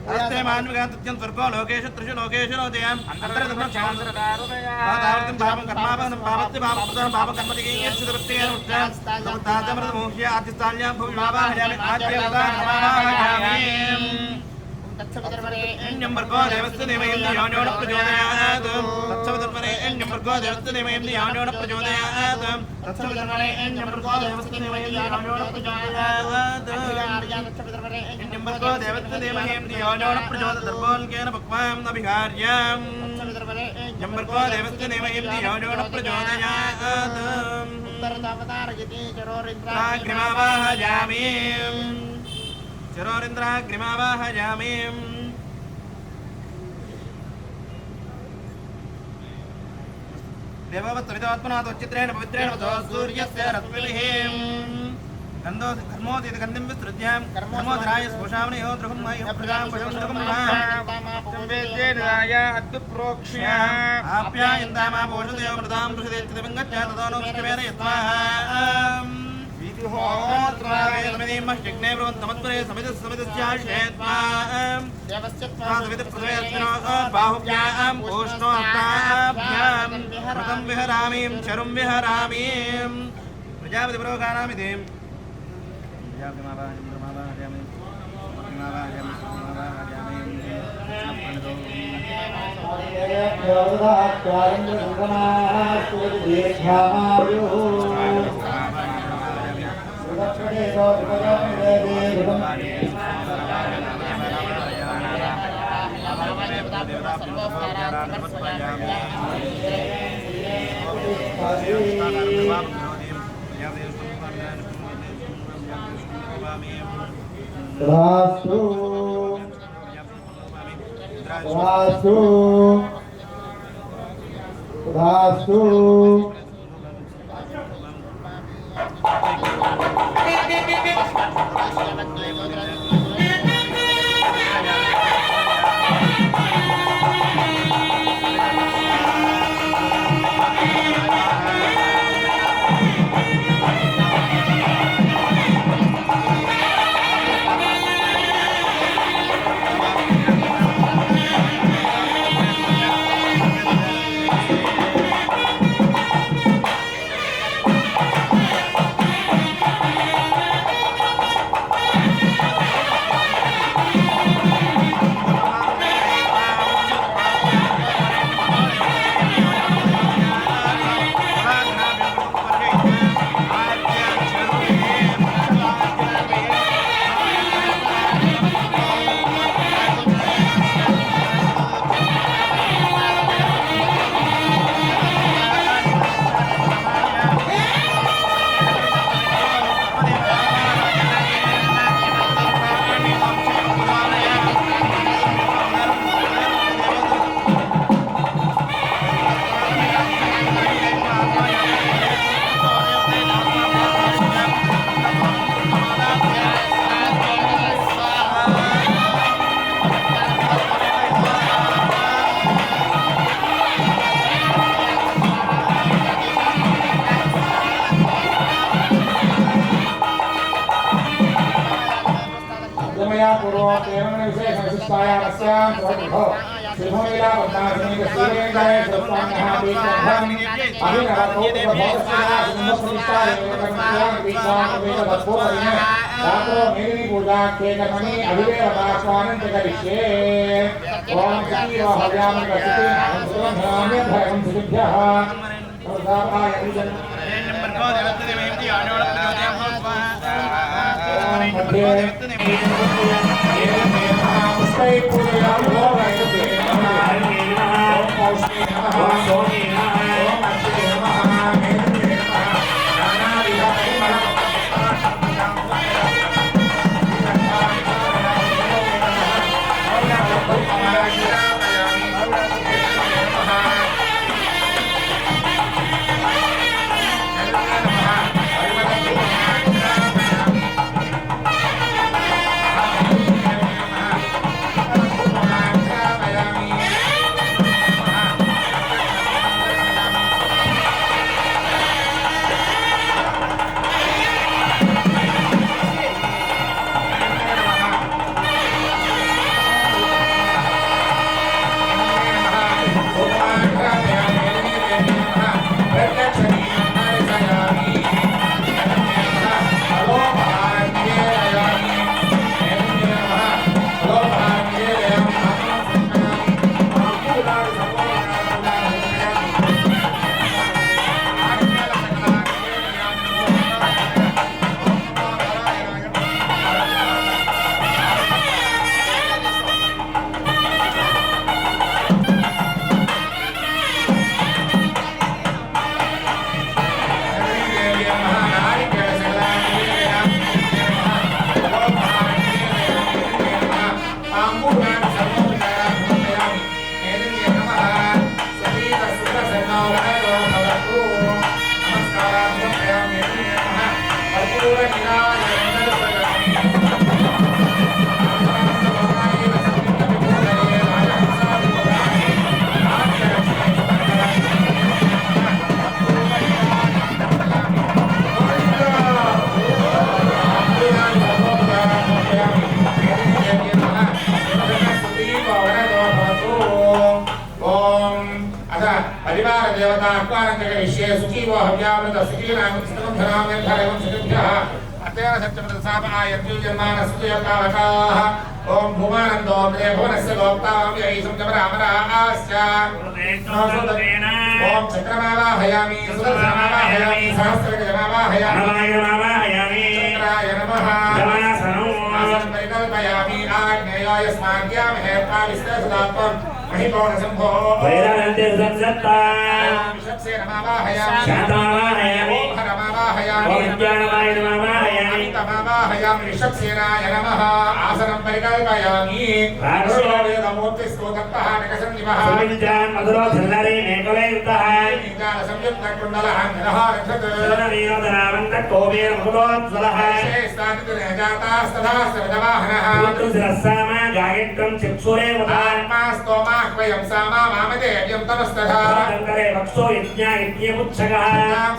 हस्ते मान्विकान्त्यं स्वर्गो लोकेषु त्रिषु लोकेषु नोदयम् अन्तर्दशं शान्तिरदारुदयादावर्तं भावं कर्मापनं भावस्य भावप्रदं भावकर्मदिगीयश्चितवृत्तेन उच्चां तादमृतमोह्य आदिस्थाल्यां भूमिभावाहयामि आद्यवतारमावाहयामि तत्सवितर्वरेण्यं भर्गो देवस्य देवयं योनो न प्रचोदयात् तत्सवितर्वरेण्यं भर्गो देवस्य देवयं योनो न प्रचोदयात् तत्सवितर्वरेण्यं भर्गो देवस्य देवयं योनो न प्रचोदयात् तत्सवितर्वरेण्यं भर्गो देवस्य देवयं योनो न प्रचोदयात् दर्भोल्केन भक्वां न विहार्यं तत्सवितर्वरेण्यं भर्गो देवस्य देवयं योनो न प्रचोदयात् उत्तरदावतारयति चरोरिन्द्राग्निमावाहयामि चरोरिन्द्राग्निमावाहयामि देववत्सवितात्मनाथोच्चित्रेण पवित्रेण सूर्यस्य रश्मिभिः गन्धो कर्मोदित गन्धिं विसृज्य कर्मोदराय स्पोषामणियो द्रुहं मयो प्रजां पशुं द्रुहं संवेद्येनाय अद्प्रोक्ष्य आप्यायन्तामा पोषदेव मृदां पृषदेव दिवङ्गच्च तदोनो विष्णुवेन यस्माः विधिहोत्रावेदमदीं मश्चिग्ने ब्रुवन्तमत्परे समितस्याशेत्वा बाहुभ्यां ओष्णोभ्यां व्रतं विहरामि चरुं विहरामि प्रजापति पुरोगानामिति देवतात्मानंदकरिष्ये सुजीवो हव्यामृत सुजीनामस्तकं धनामें धरेवं सुजिभ्यः अतेन सत्यमृतसापनायत्युजन्मानस्तुयतावकाः ओम भूमानन्दो भुवनस्य गोप्तामयै संजमरामरास्य ओम चक्रमावाहयामि सुदर्शनमावाहयामि सहस्रगजमावाहयामि चक्राय नमः परिकल्पयामि आग्नेयाय स्मार्यामहे पाविस्तसदात्मं महिपोणसम्भो वैरानन्दे सुदत्ता विशप्से नमावाहयामि शान्तमावाहयामि ओम हरमावाहयामि ओम ज्ञानमाय नमावाहयामि तमावाहयामि ऋषभसेनाय नमः आसनं परिकल्पयामि वेदमूर्तिस्तोतप्तः नकसन्निभः सुविज्ञान मधुरो धन्नरे मेकलयुक्तः संयुक्तकुण्डलः रक्षत् शरणवीरोधनावन्तकोवेर मुकुटोज्ज्वलः शेषस्थातिर्जातास्तथा सर्ववाहनः पुत्रशिरस्साम गायत्रं चक्षुरे मुदान् स्तोमाह्वयं सामा वामदेव्यं तमस्तथा तङ्करे वक्षो यज्ञपुच्छकः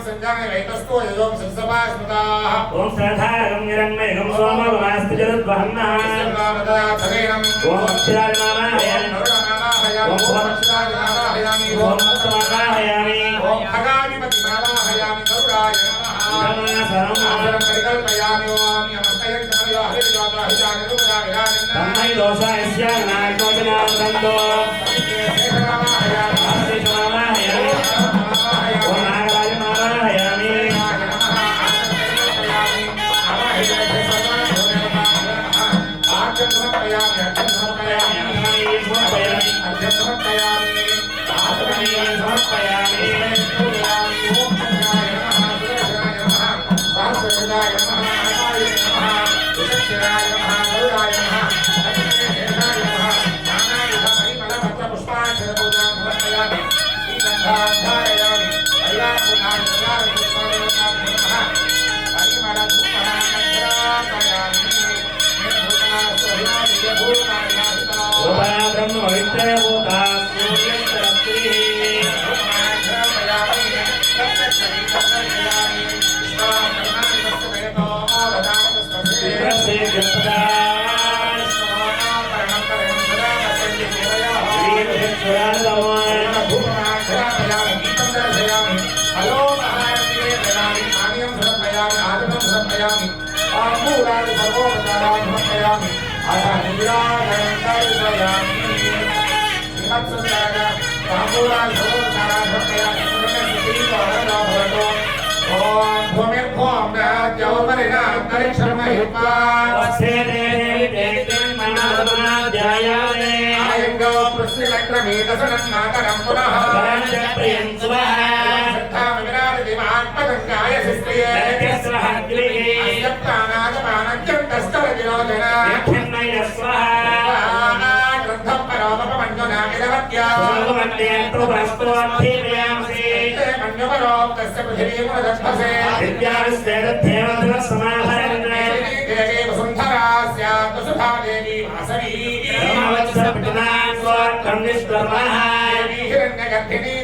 संजाने वैतस्तो यजों संसभास्मृताः ॐ श्रद्धारं निरन्मयं सोमगमास्ति जरुद्वहन्नः सर्वामदाथलेनं ॐ अक्षराजमावाहयामि ॐ भुवनक्षराजमावाहयामि ॐ मुक्तमावाहयामि ॐ खगाधिपतिमावाहयामि गरुडाय नमः आसनं परिकल्पयामि ॐ यमस्तयं चमयो हरिर्योगाहितानि रूपदा विराजन् तन्मै दोषायस्य नायकोजनावृन्दो शेषमावाहयामि आश्रितमावाहयामि ॐ नागराजमावाहयामि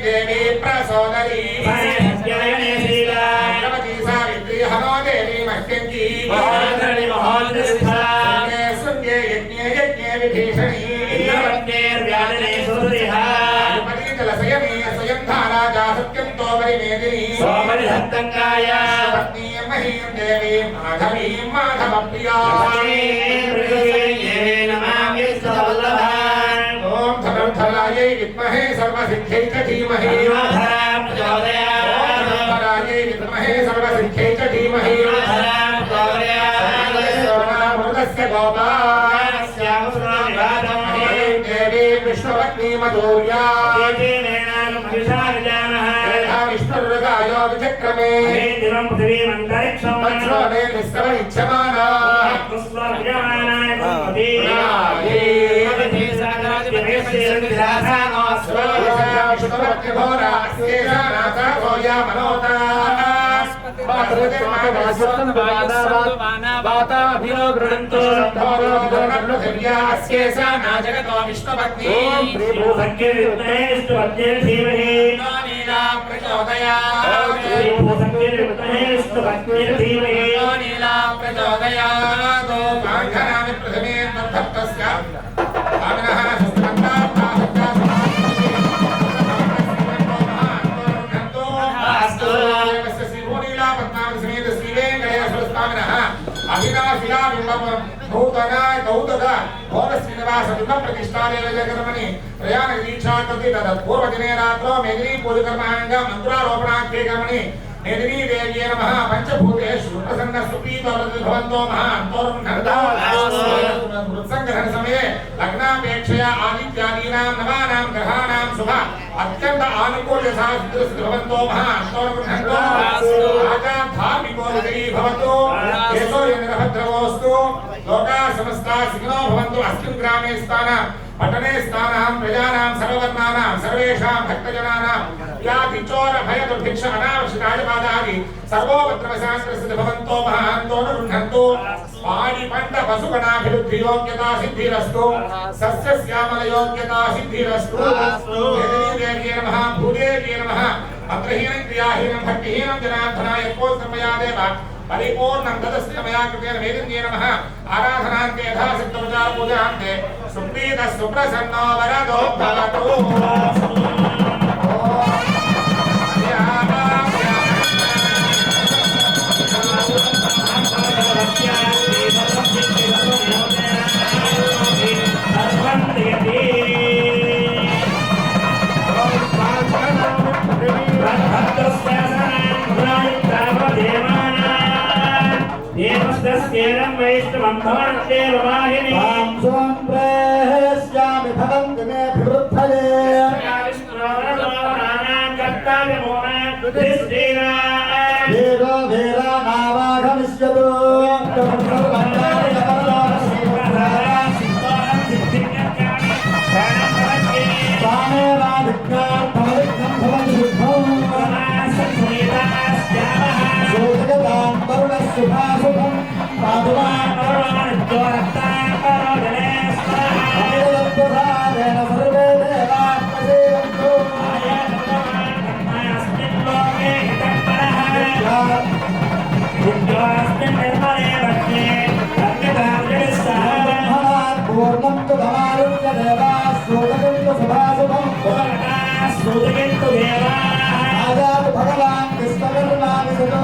देवी प्रसोदरी सावित्री हनो देवी महत्यंकी सुंगे यज्ञे विभीषणी जलसयमी स्वयं धारा सत्यं तो परिमेदिनी पत्नी महीं देवी माधवी माधवप्रिया ओम धनुर्धरायै विद्महे सर्वसिद्ध्यै च धीमहि धनुर्धरायै विद्महे सर्वसिद्ध्यै च धीमहि सोमनामृतस्य गोपास्य देवी विष्णुपत्नी मधुर्या विष्णुर्गायो विचक्रमे वज्रोदे निस्तव इच्छमाना శ్రీనివాస బింబ ప్రతిష్టాదేవజకర్మణి ప్రయాణ దీక్షా కృతి తదపూర్వదినే రాత్రో మేదినీ పూజకర్మాంగం అంకురారోపణాఖ్యే కర్మణి మేదినీ దేవ్యే నమః పంచభూతేషు ప్రసన్న సుప్రీతో భవంతో మృత్సంగ్రహణ సమయే లగ్నాపేక్షయా ఆదిత్యాదీనాం నవానాం గ్రహాణాం శుభ అత్యంత ఆనుకూల్య భవంతో రాజా ధార్మికో విజయీ భవతు కేశో నిరభద్రవోస్తు లోకా సమస్తా సుఖినో భవంతు అస్మిన్ గ్రామే స్థాన పట్టణే స్థానాం ప్రజానాం సర్వవర్ణానాం సర్వేషాం భక్తజనానాం వ్యాధి చోర భయ దుర్భిక్ష అనావశ్య రాజపాదాది సర్వోపద్రవశాస్త్రసిద్ధ భవంతో మహాంతో రుహంతు పాడి పంట పశుగణాభివృద్ధి యోగ్యతా సిద్ధిరస్తు సస్య శ్యామల యోగ్యతా సిద్ధిరస్తు దేవీ నమః భూదేవీ నమః మంత్రహీనం క్రియాహీనం భక్తిహీనం జనార్దనాయ కోసమయా దేవ పరిపూర్ణం తదస్య మయా కృతేన వేదిన్యే నమః ఆరాధనాంతే యథాసిద్ధముజా పూజాంతే సుప్రీత సుప్రసన్నో వరదో భవతు దేవస్యేరం వైష్ణవం భవంతేవ వాహిని తాం స్వంప్రేష్యామి భవంతి మే వివృద్ధయే వీరో వీరానావాగమిష్యతు శుభాశుభం సర్వే దేవా ప్రసేయంతు పూర్ణం తు ధమారుణ్య దేవా శ్రోతకంతు శుభాశుభం ఆజాత్ భగవాన్ విశ్వకర్మావిషతో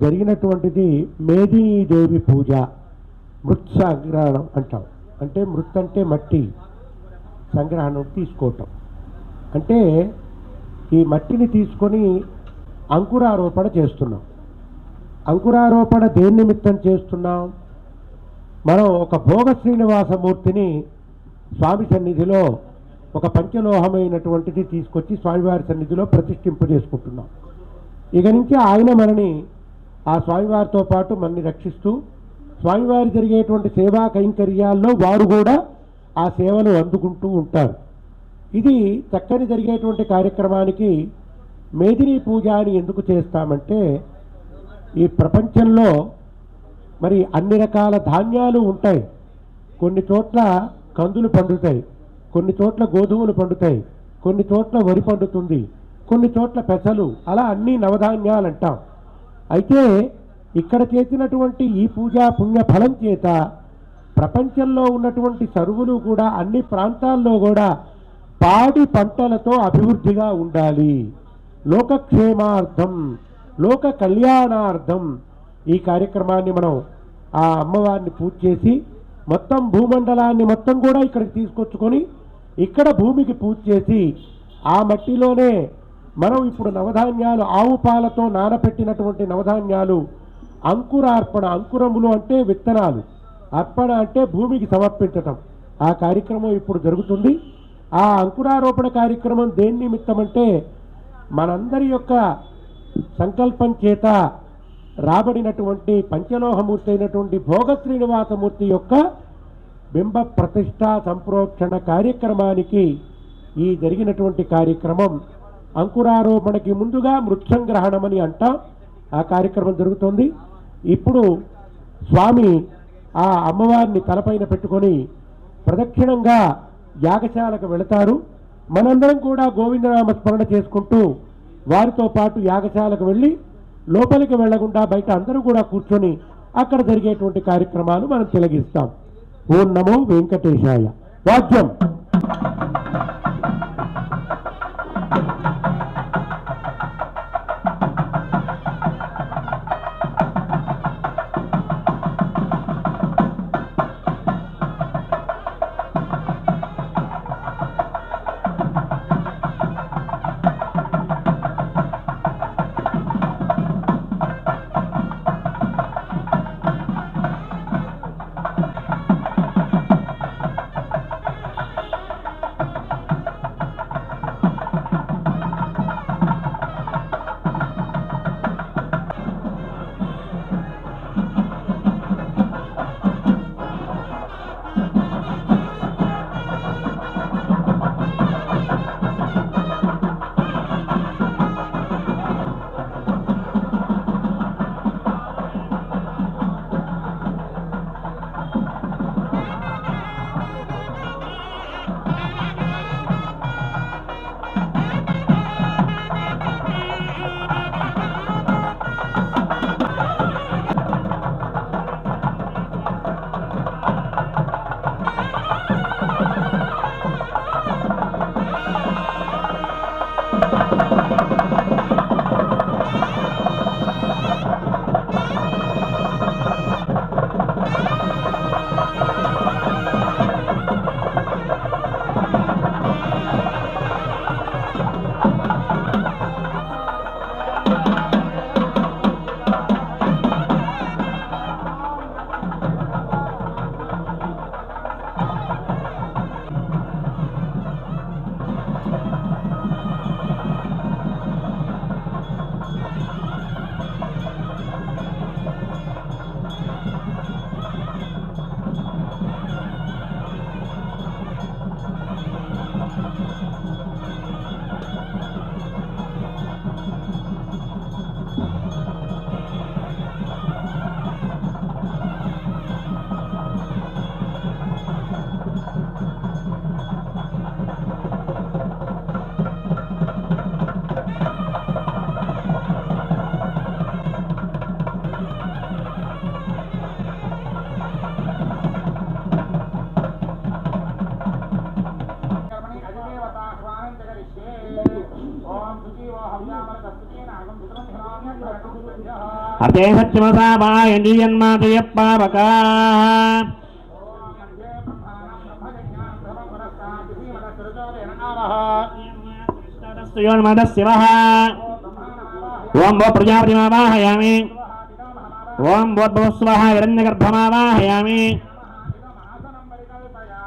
జరిగినటువంటిది మేదినీదేవి పూజ మృత్ సంగ్రహణం అంటాం. అంటే మృత్ అంటే మట్టి, సంగ్రహణం తీసుకోవటం. అంటే ఈ మట్టిని తీసుకొని అంకురారోపణ చేస్తున్నాం. అంకురారోపణ దేని నిమిత్తం చేస్తున్నాం? మనం ఒక భోగ శ్రీనివాసమూర్తిని స్వామి సన్నిధిలో ఒక పంచలోహమైనటువంటిది తీసుకొచ్చి స్వామివారి సన్నిధిలో ప్రతిష్ఠింప చేసుకుంటున్నాం. ఇక నుంచి ఆయన మనని ఆ స్వామివారితో పాటు మనని రక్షిస్తూ స్వామివారి జరిగేటువంటి సేవా కైంకర్యాల్లో వారు కూడా ఆ సేవలు అందుకుంటూ ఉంటారు. ఇది చక్కని జరిగేటువంటి కార్యక్రమానికి మేదినీ పూజ అని ఎందుకు చేస్తామంటే, ఈ ప్రపంచంలో మరి అన్ని రకాల ధాన్యాలు ఉంటాయి. కొన్ని చోట్ల కందులు పండుతాయి, కొన్ని చోట్ల గోధుమలు పండుతాయి, కొన్ని చోట్ల వరి పండుతుంది, కొన్ని చోట్ల పెసలు, అలా అన్ని నవధాన్యాలు అంటాం. అయితే ఇక్కడ చేసినటువంటి ఈ పూజా పుణ్య ఫలం చేత ప్రపంచంలో ఉన్నటువంటి సరువులు కూడా అన్ని ప్రాంతాల్లో కూడా పాడి పంటలతో అభివృద్ధిగా ఉండాలి, లోకక్షేమార్థం, లోక కళ్యాణార్థం ఈ కార్యక్రమాన్ని మనం ఆ అమ్మవారిని పూజ చేసి మొత్తం భూమండలాన్ని మొత్తం కూడా ఇక్కడికి తీసుకొచ్చుకొని ఇక్కడ భూమికి పూజ చేసి ఆ మట్టిలోనే మనం ఇప్పుడు నవధాన్యాలు, ఆవు పాలతో నానపెట్టినటువంటి నవధాన్యాలు అంకురార్పణ, అంకురములు అంటే విత్తనాలు, అర్పణ అంటే భూమికి సమర్పించటం, ఆ కార్యక్రమం ఇప్పుడు జరుగుతుంది. ఆ అంకురారోపణ కార్యక్రమం దేని నిమిత్తం అంటే మనందరి యొక్క సంకల్పం చేత రాబడినటువంటి పంచలోహమూర్తి అయినటువంటి భోగ శ్రీనివాసమూర్తి యొక్క బింబ ప్రతిష్ట సంప్రోక్షణ కార్యక్రమానికి ఈ జరిగినటువంటి కార్యక్రమం అంకురారోపణకి ముందుగా మృత్సంగ్రహణం అని అంటాం. ఆ కార్యక్రమం జరుగుతుంది. ఇప్పుడు స్వామి ఆ అమ్మవారిని తలపైన పెట్టుకొని ప్రదక్షిణంగా యాగశాలకు వెళతారు. మనందరం కూడా గోవిందనామ స్మరణ చేసుకుంటూ వారితో పాటు యాగశాలకు వెళ్ళి లోపలికి వెళ్లకుండా బయట అందరూ కూడా కూర్చొని అక్కడ జరిగేటువంటి కార్యక్రమాలు మనం తిలగిస్తాం. ఓం నమో వెంకటేశాయ. వాద్యం అతే సత్యమసామాయండియన్మాతయప్పావకా శివః ఓం భో ప్రజాపతిమావాహయామి ఓం భోద్భవస్వః హిరణ్యగర్భమావాహయామి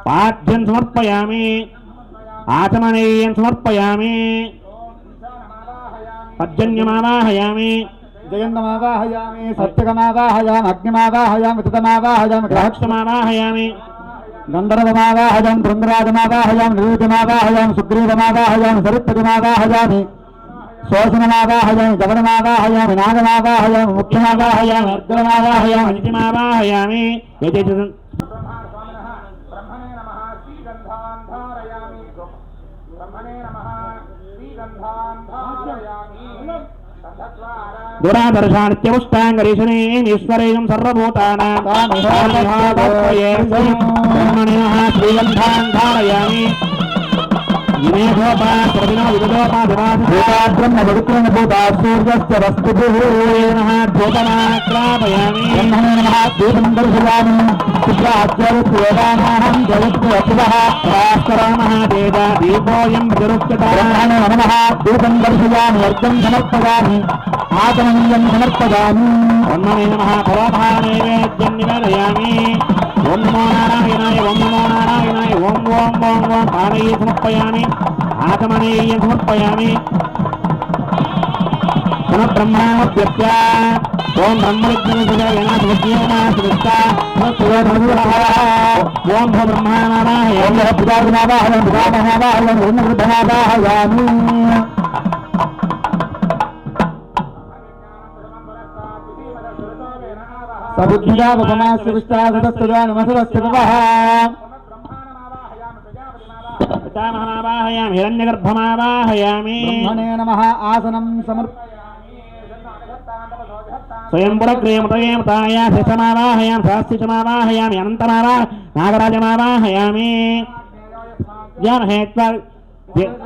పాఠ్యం సమర్పయామి ఆచమనీయం సమర్పయామి పర్జన్యమావాహయామి జగన్నమావాహయామి సత్యగమావాహయామి అగ్నిమావాహయామి తృతమావాహయామి గ్రహక్షమావాహయామి గంధర్వమావాహయామి బృందరాజమావాహయామి నిరూపమావాహయామి సుగ్రీవమావాహయామి సరిత్పతిమావాహయామి శోషణమావాహయామి గవనమావాహయామి నాగమావాహయామి ముఖ్యమావాహయామి అర్గణమావాహయామి అతిథిమావాహయామి దురాదర్శానిత్యపుష్టాంగరీషణీశ్వరేయం సర్వభూతానాం శ్రీగంధాన్ ధారయామి ధూపమాక్రాపయామి మహాతేజ దీపోయం దీపం దర్శయామి అర్ఘం సమర్పయామి ఆచమనీయం సమర్పయామి వన్మనే నమః ఫలోభానైవేద్యం నివేదయామి ఓం నమో నారాయణాయ ఓం నమో నారాయణాయ ఓం ఓం ఓం ఓం పానీయం సమర్పయామి ఆచమనీయం సమర్పయామి పునః బ్రహ్మాణోద్యత్య ఓం ఓం భో బ్రహ్మానారాయణ తబుద్ధిగా ఉపమాస్య విష్టాసతస్తుదానుమసవస్య భవః పితామహమావాహయామి హిరణ్యగర్భమావాహయామి బ్రహ్మణే నమః ఆసనం సమర్పయామి స్వయంపురగ్రేమతయేమతాయ శిశమావాహయామి సహస్రమావాహయామి అనంతమావా నాగరాజమావాహయామి జ్ఞానహేత్వ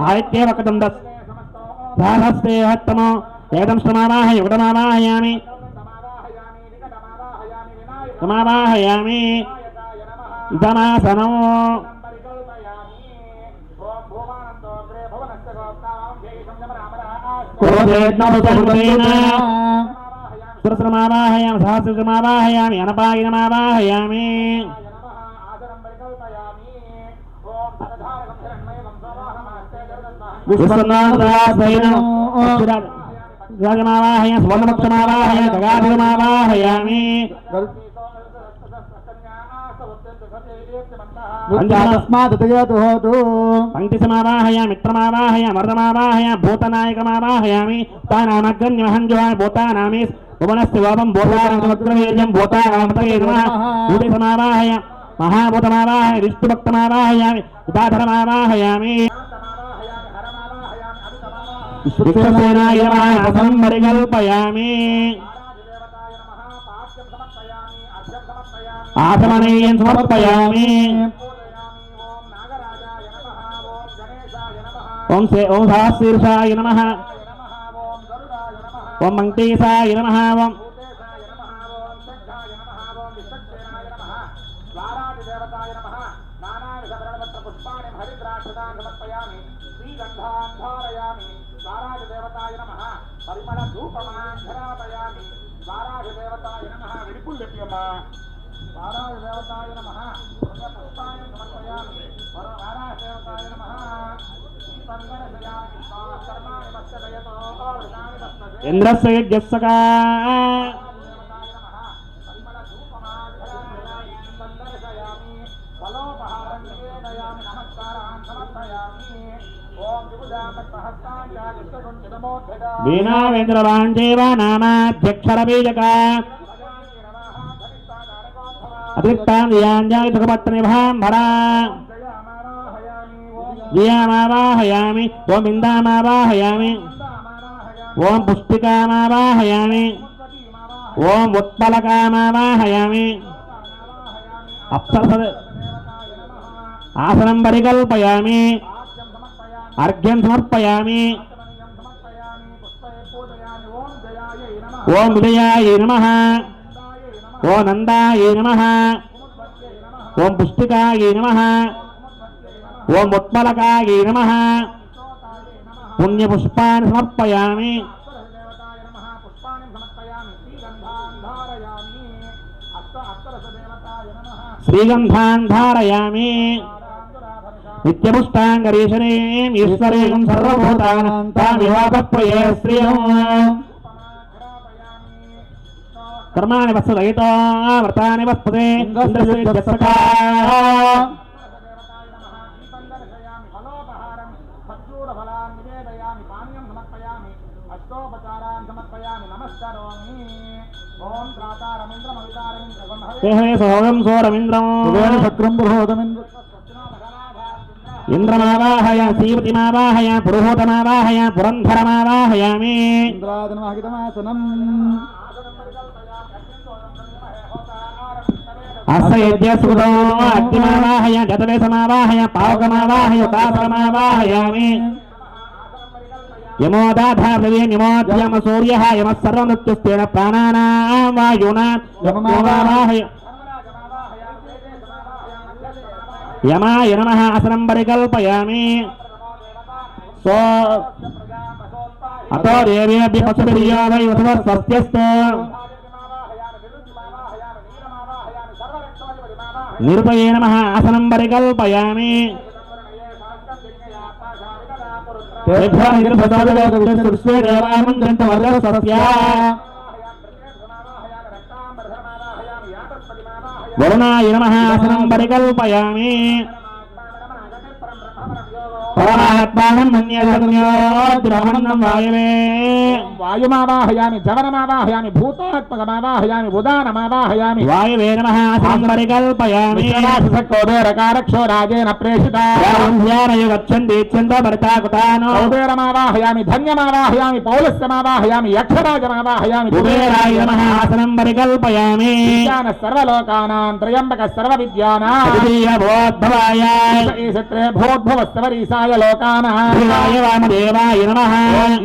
ఆదిత్యేవకటం సహస్రేహత్తమో ఏకం శ్రమావాహయ యుగమావాహయామి సమావాహయామి ఇదమాసనం సురసమావాహయామి సహస్రమావాహయామి అనపాయినమావాహయామి రాజమావాహయామి సువర్ణపక్షమావాహయామి గగాధరమావాహయామి తస్మాదతయతు హోతు పంక్తిసమావాహయామి మిత్రమావాహయామి మర్దమావాహయామి భూతనాయకమావాహయామి తానామగ్రన్యమహంజుహామి భూతానామి భువనస్య వాపం భూతానామగ్రవేజం భూతానామతయే నమః భూతిసమావాహయ మహాభూతమావాహయ విష్ణుభక్తమావాహయామి ఉదాధరమావాహయామి విశ్వసేనాయ నమః సంపరికల్పయామి ఆసమనీయం సమర్పయామి ఓం సహస్రీర్షాయ నమః ఓం మంకేశాయ నమః ఓం ఇంద్రస్య యజ్ఞస్సకా వీణావేంద్రవాందేవ నామాధ్యక్షరబీజక అతిరిక్తాంధ్యాంజాయుతపత్రనిభాంభరా దియామావాహయామి ఓం ఇందామావాహయామి ఓం పుష్టికామావాహయామి ఓం ఉత్పలకామావాహయామి అప్సరస ఆసనం పరికల్పయామి అర్ఘ్యం సమర్పయామి ఓం విజయాయ నమః ఓం నందాయ నమః ఓం పుష్టికాయ నమః ఓం ఉత్పలకాయ నమః పుణ్యపుష్పాన్ని సమర్పయామి శ్రీగంధాన్ ధారయామి నిత్యపుష్టాంగరీశనేం ఈశ్వరేం సర్వభూతానాం తామివాపప్రయే శ్రియం కర్మాణి వత్సదయితో వ్రతాని వత్పదే ఇంద్రస్యసఖా సోహం సోరమింద్రం శక్రం బృహోదమింద్ర ఇంద్రమావాహయ శ్రీపతిమావాహయ పురోహోతమావాహయ పురంధరమావాహయామి ఇంద్రాదనమహితమాసనం అస్సయజ్ఞస్కృతో అగ్నిమావాహయ గతవేశమావాహయ పావకమావాహయ ఉదాసరమావాహయామి యమోదాధార్యం యమోద్యమ సూర్యః యమః సర్వం నృత్యస్తేన ప్రాణానాం వాయునా యమమావాహయ యమాయ నమః ఆసనం పరికల్పయామి సో అతో దేవేభ్య పశుభిర్యో వై వసువస్వస్త్యస్తు నిరుపయే నమః ఆసనం పరికల్పయామి వరుణాయ నమః ఆసనం పరికల్పయామి పరమాత్మానం మన్యే ద్రవణం వాయవే వాయుమావాహయామి జవనమావాహయామి భూతాత్మకమావాహయామి ఉదానమావాహయామి వాయువే నమః ఆసనం పరికల్పయామి కుబేరకారక్షో రాజేన ప్రేషిత గచ్చంది భరితాకుతాను కుబేరమావాహయామి ధన్యమావాహయామి పౌలస్యమావాహయామి యక్షరాజమావాహయామి కుబేరాయ నమః ఆసనం పరికల్పయామి ఈశాన సర్వలోకానాం త్రయంబక సర్వవిద్యానాం భవోద్భవాయ ఈశత్రే భవోద్భవస్తవరీసాయ లోకానాం శివాయ వామదేవాయ నమః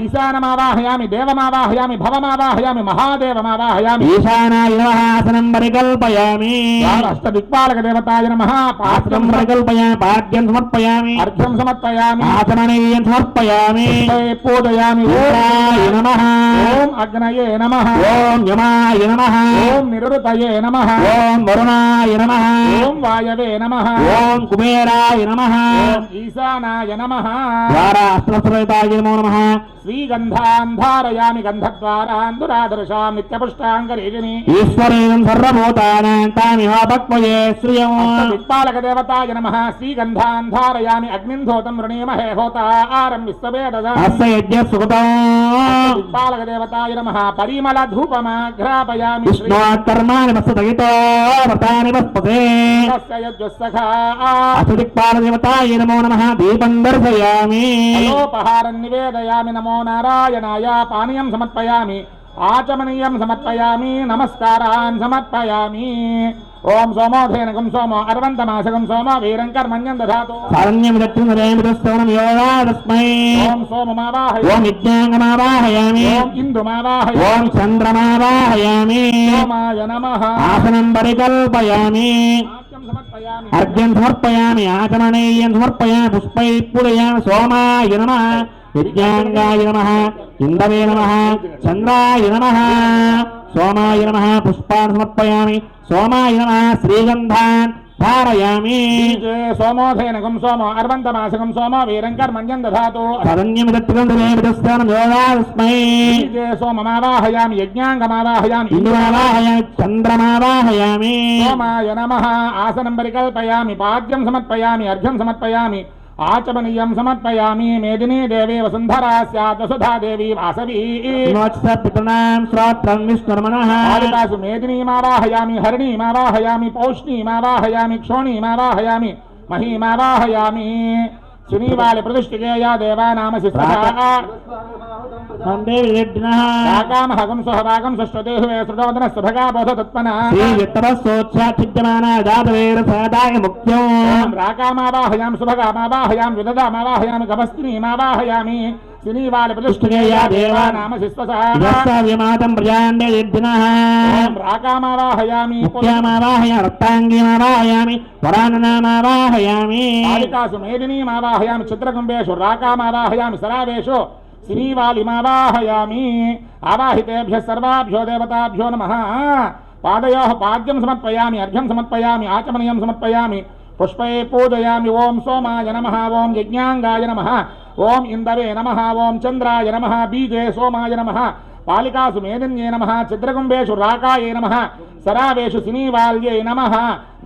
ఈశానమావాహయామి దేవమావాహయామి భవమావాహయామి మహాదేవమావాహయామి ఈశానాయ నమః ఆసనం పరికల్పయామి అష్టదిక్పాలక దేవతాయ నమః ఆసనం పరికల్పయామి పాద్యం సమర్పయామి అర్ఘ్యం సమర్పయామి ఆసననీయం సమర్పయామి పూజయామి ఇంద్రాయ నమః ఓం అగ్నయే నమః ఓం యమాయ నమః ఓం నిరుతయే నమః ఓం వరుణాయ నమః ఓం వాయవే నమః ఓం కుబేరాయ నమః ఓం ఈశానాయ నమః ద్వారాస్త్రస్వతాయ నమో నమః శ్రీగంధాన్ ధారయామి గంధద్వారాన్ దురాదర్శాం నిత్యపుష్టాంగరీజిని ఈశ్వరేణం సర్వభూతానాం తామిహాపక్వయే శ్రియం దిక్పాలక దేవతాయ నమః శ్రీగంధాన్ ధారయామి అగ్నింధోతం వృణీమహే హోతారం విశ్వవేదసామి అస్య యజ్ఞ సుకృతం దిక్పాలక దేవతాయ నమః పరిమళ ధూపమాఘ్రాపయామి విష్ణోత్ కర్మాణి వస్తగితో వ్రతాని వస్పతే అసుదిక్పాల దేవతాయ నమో నమః దీపం దర్శయామి అలోపహారం నివేదయామి నమో నారాయణాయ పానీయం సమర్పయామి ఆచమనీయం సమర్పయామి నమస్కారాన్ సమర్పయామి ఓం సోమోధేనకం సోమో అర్వంతమాసకం సోమో వీరం కర్మణ్యం దధాతు సారణ్యమిదక్షునరేమిదస్తవనం యోగాదస్మై ఓం సోమమావాహయ ఓం విజ్ఞాంగమావాహయామి ఓం ఇందుమావాహయ ఓం చంద్రమావాహయామి సోమాయ నమః ఆసనం పరికల్పయామి నాట్యం సమర్పయామి అర్ఘ్యం సమర్పయామి ఆచమనీయం సమర్పయామి పుష్పై పూజయామి సోమాయ నమః యజ్ఞాంగాయ నమః ఇందవే నమః చంద్రాయ నమః సోమాయ నమః పుష్పాన్ సమర్పయామి సోమాయ నమః శ్రీగంధాన్ ధారయామి సోమోధేనకం సోమో అర్వంతమాసకం సోమో వీరం కర్మణ్యం దధాతు శరణ్యమిదక్షునరేమిదస్తవనం యోగాదస్మై సోమమావాహయామి యజ్ఞాంగమావాహయామి ఇంద్రమావాహయామి చంద్రమావాహయామి సోమాయ నమః ఆసనం పరికల్పయామి పాద్యం సమర్పయామి అర్ఘ్యం సమర్పయామి ఆచమనీయం సమర్పయామి మేదినీ దేవి వసుంధరా స్యాత్ వసుధా దేవి వాసవీ పితృనాం శ్రోత్రం విష్ణుర్మణః ఆదికాసు మేదినీమావాహయామి హరిణీమావాహయామి పౌష్ణీమావాహయామి క్షోణీమావాహయామి మహీమావాహయామి శ్రీవాలి ప్రతిష్ఠికేయా దేవానామ శిష్టాకామహగం సుహవాగం సుష్ఠతే సృడోదన సుభగా బోధ తత్మనా శ్రీవిత్తవసోచ్ఛాచిద్యమానాదాతవేరసాదాయ ముఖ్యం రాకామావాహయామి సుభగామావాహయామి విదదామావాహయామి గమస్త్రీమావాహయామి శ్రీవాలి ప్రతిష్ఠికేయా దేవానామ విమాతం ప్రజాండేర్దినః రాకామావాహయామి ముఖ్యమావాహయ రక్తాంగీమావాహయామి వరాననామావాహయామి ఆదికాసు మేదినీమావాహయామి చిత్రకుంభేషు రాకామావాహయామి సరావేషు శ్రీవాలిమావాహయామి ఆవాహితేభ్యः సర్వాభ్యో దేవతాభ్యో నమః పాదయోః పాద్యం సమర్పయామి అర్ఘ్యం సమర్పయామి ఆచమనీయం సమర్పయామి పుష్పై పూజయామి ఓం సోమాయ నమః ఓం యజ్ఞాంగాయ నమః ఓం ఇందవే నమః ఓం చంద్రాయ నమః బీజే సోమాయ నమః పాలికాసు మేదిన్యే నమః చిత్రకుంభేషు రాకాయే నమః సరావేషు సినీవాల్యే నమః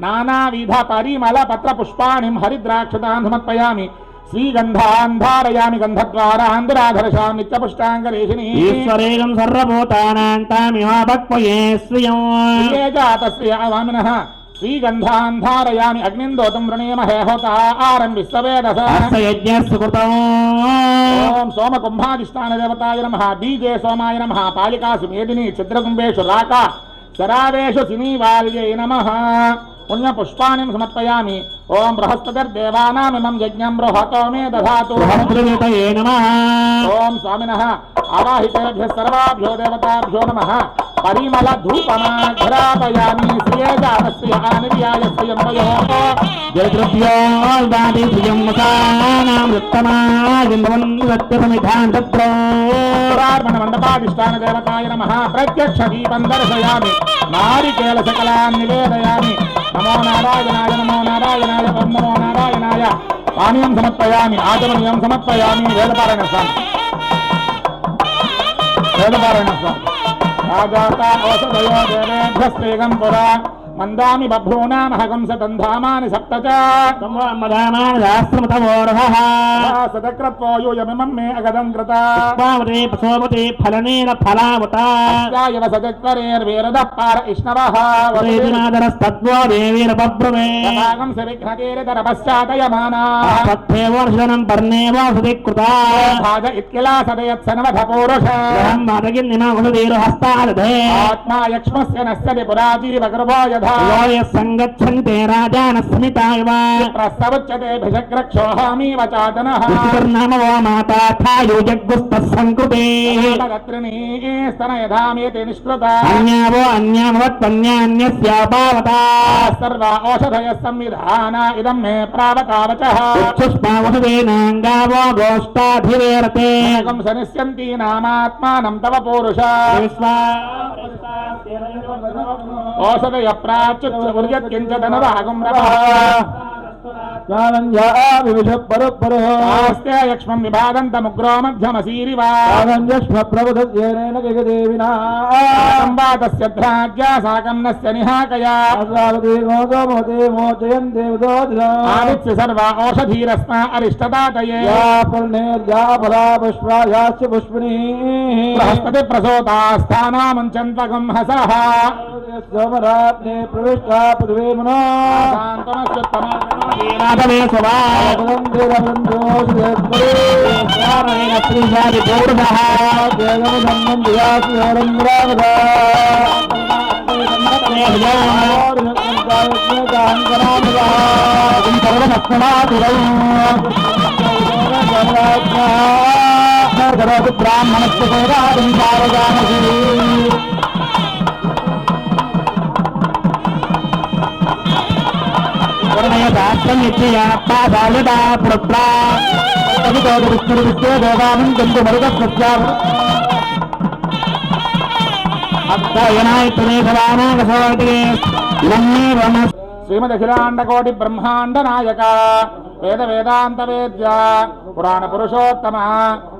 నానావిధ పరిమళ పత్ర పుష్పాణిం హరిద్రాక్షతాన్ సమర్పయామి శ్రీగంధాన్ ధారయామి గంధద్వారాన్ దురాధర్షాం నిత్యపుష్టాంగరేషిణీ ఈశ్వరేణం సర్వభూతానాం తామిహాపక్వయే శ్రియం జాతస్య వామినః శ్రీగంధాన్ ధారయామి అగ్నిందోతం వృణీమహే హోతారం విశ్వవేదసా అస్య యజ్ఞः సుకృతం ఓం సోమకుంభాధిష్టాన దేవతాయ నమః బీజే సోమాయ నమః పాలికాసు మేదిని చిత్రకుంభేషు రాకా శరావేషు సినీవాల్యై నమః పుణ్యపుష్పాణిం సమర్పయామి ఓం బృహస్పతిర్దేవానామిమం యజ్ఞం బృహతో మే దధాతు బృహస్పతియే నమః ఓం స్వామినః ఆవాహితేభ్యः సర్వాభ్యో దేవతాభ్యో నమః పరిమళ ధూపమాఘ్రాపయామి శ్రియజాతస్య ఆనిర్యాయ శ్రియం వయోః జయద్రవ్యో దాది శ్రియం మసానాం ఉత్తమాజింభవన్ సత్యసమిధాన్ తత్రో పురార్పణ మండపాధిష్టాన దేవతాయ నమః ప్రత్యక్ష దీపం దర్శయామి నారికేల సకలాన్ నివేదయామి నమో నారాయణాయ నమో నారాయణాయ ఓం నమో నారాయణాయ పానీయం సమర్పయామి ఆచమనీయం సమర్పయామి వేదపారాయణ స్వామి వేదపారాయణ స్వామి రాజాత ఔషధయో దేవేభ్యస్త్రీగం పురా మందామి బభ్రూణామహగం సతంధామాని సప్త చ సంవామదానాని శాస్త్రమతమోరహః సదక్రత్వో యూయమిమం మే అగదం కృత పావతే ప్రసోమతే ఫలనేన ఫలావత యాయవ సదక్వరేర్వేరదః పార ఇష్ణవః వేదినాదరస్తద్వో దేవీర బభ్రమే సదాగం సవిఘ్నతేరదర పశ్చాతయమానా తత్ఫేవర్షణం పర్ణేవ సుధికృతా భాజ ఇత్కిలా సదయత్సనవధ పౌరుష బ్రహ్మదగిన్నిమహుదీరు హస్తాదధే ఆత్మా యక్ష్మస్య నశ్యతి పురాజీవ గర్భో యథా సంగచ్చంతే రాజాన స్మితాయవ ప్రస్తవచ్యతే భిషగ్రక్షోహామీవ చాదనః నమో మాతా ఛాయో జగ్గుస్తః సంకృతే తత్రిణీ స్తన యథామేతి నిష్కృత అన్యావో అన్యామవత్వన్యాన్యస్యాపావతా సర్వ ఓషధయ సంవిధాన ఇదం మే ప్రావతావచః ఉచ్ఛుష్మావసుదేనాంగావో గోష్ఠాధివేరతే ఏకం సనిష్యంతి నామాత్మానం తవ పౌరుష ఓషధయ ప్రాచ్యుచ్చ ఉర్యత్కించ ధనరాగం రవః ఆస్తే యక్ష్మం విభాదంతముగ్రో మధ్యమసీరివా సంవాదస్య ధ్రాజ్యా సాకన్నస్య నిహాకయా ఆదిత్య సర్వ ఓషధీరస్మా అరిష్టదాతయే బృహస్పతి ప్రసోతాస్థానాముంచన్త్వగం హసః నాథమే స్వభా శ్రీజాతి పౌరుషః బ్రాహ్మణస్య శ్రీమదఖిలాండకోటి బ్రహ్మాండ నాయక వేద వేదాంత వేద్య పురాణ పురుషోత్తమ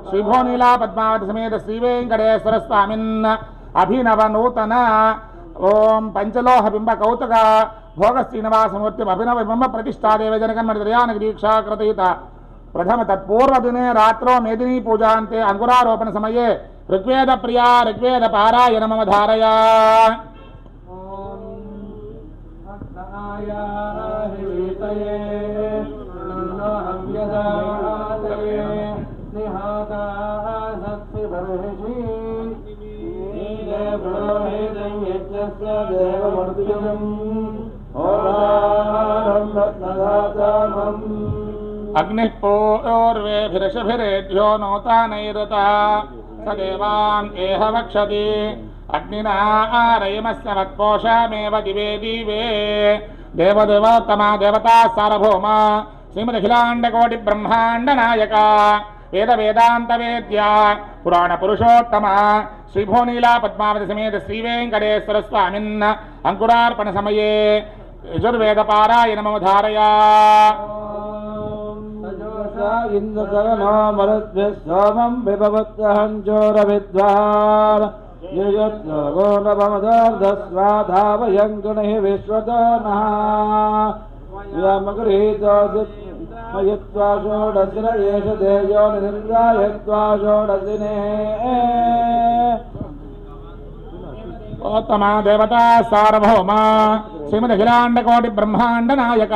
శ్రీభోనీలా పద్మావతి సమేత శ్రీ వెంకటేశ్వర స్వామిన్ అభినవ నూతన ఓం పంచలోహ బింబ కౌతుక భోగ శ్రీనివాసమూర్తి అభినవ బింబ ప్రతిష్టాదేవ జనకన్మర్యానక దీక్షా కృతయిత ప్రథమ తత్పూర్వదినే రాత్రో మేదినీ పూజాంతే అంకురారోపణ సమయే ఋగ్వేద ప్రియా ఋగ్వేద పారాయణ మమ ధారయా అగ్నిః పూర్వేభిరషభిరేభ్యో నోతానైరత స దేవాన్ ఏహ వక్షతి అగ్నినా ఆరయమస్య మత్పోషామేవ దివే దివే దేవదేవోత్తమా దేవతా సార్వభౌమ శ్రీమదఖిలాండకోటి బ్రహ్మాండ నాయక వేద వేదాంత వేద్య పురాణ పురుషోత్తమ శ్రీభోనీలా పద్మావతి సమేత శ్రీ వెంకటేశ్వర స్వామిన్ అంకురార్పణ సమయే యజుర్వేద పారాయణ మమ ధారయా ఇంద్రగణో మరుద్భిః సోమం విభవత్యహం చోరవిద్వాన్ యుయత్రగోణవమదర్ధస్వాధావయం గుణైః విశ్వతనః యమగృహీతోదిత్మయత్వా షోడశిన ఏష దేయో నిరింద్రాయత్వా షోడశినే ఓత్తమా దేవతా సార్వభౌమ శ్రీమదఖిలాండకోటి బ్రహ్మాండ నాయక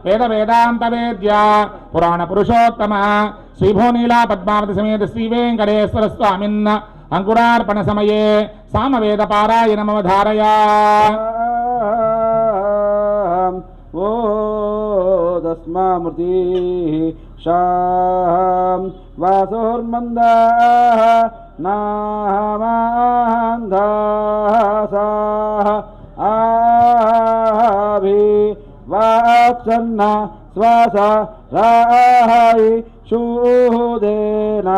వేద వేదాంత వేద్య పురాణ పురుషోత్తమ శ్రీభోనీలా పద్మావతి సమేత శ్రీ వెంకటేశ్వర స్వామిన్ అంకురార్పణ సమయే సామవేద పారాయణ మమ ధారయా ఓ తస్మామృతి శాం వాసోర్మందాః నామాంధాసాః ఆభి వాత్సన్న శ్వాస రాహి శూదేనాః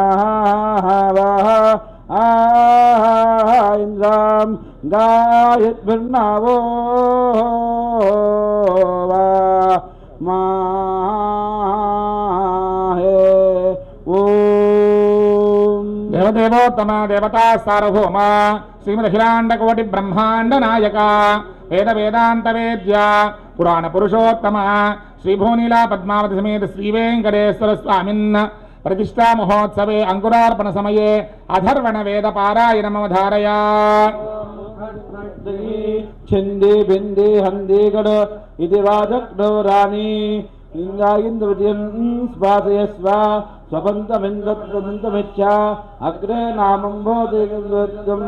వః ఇంద్రాం గాయద్భిర్నవో వా మాహే ఓం దేవదేవోత్తమ దేవతా సార్వభౌమ శ్రీమదఖిలాండకోటి బ్రహ్మాండ నాయక వేద వేదాంత వేద్య పురాణ పురుషోత్తమ శ్రీభూనీలా పద్మావతి సమేత శ్రీవేంకటేశ్వర స్వామిన్ ప్రతిష్టా మహోత్సవే అంకురార్పణ సమయే అధర్వణ వేద పారాయణమవధారయా ఛందే బిందే హందే గడ ఇది రాజగ్నోరాణి లింగాయింద్రవిజయం స్వాసయస్వ స్వపంతమింద్రమిచ్చ అగ్రే నామం బోధం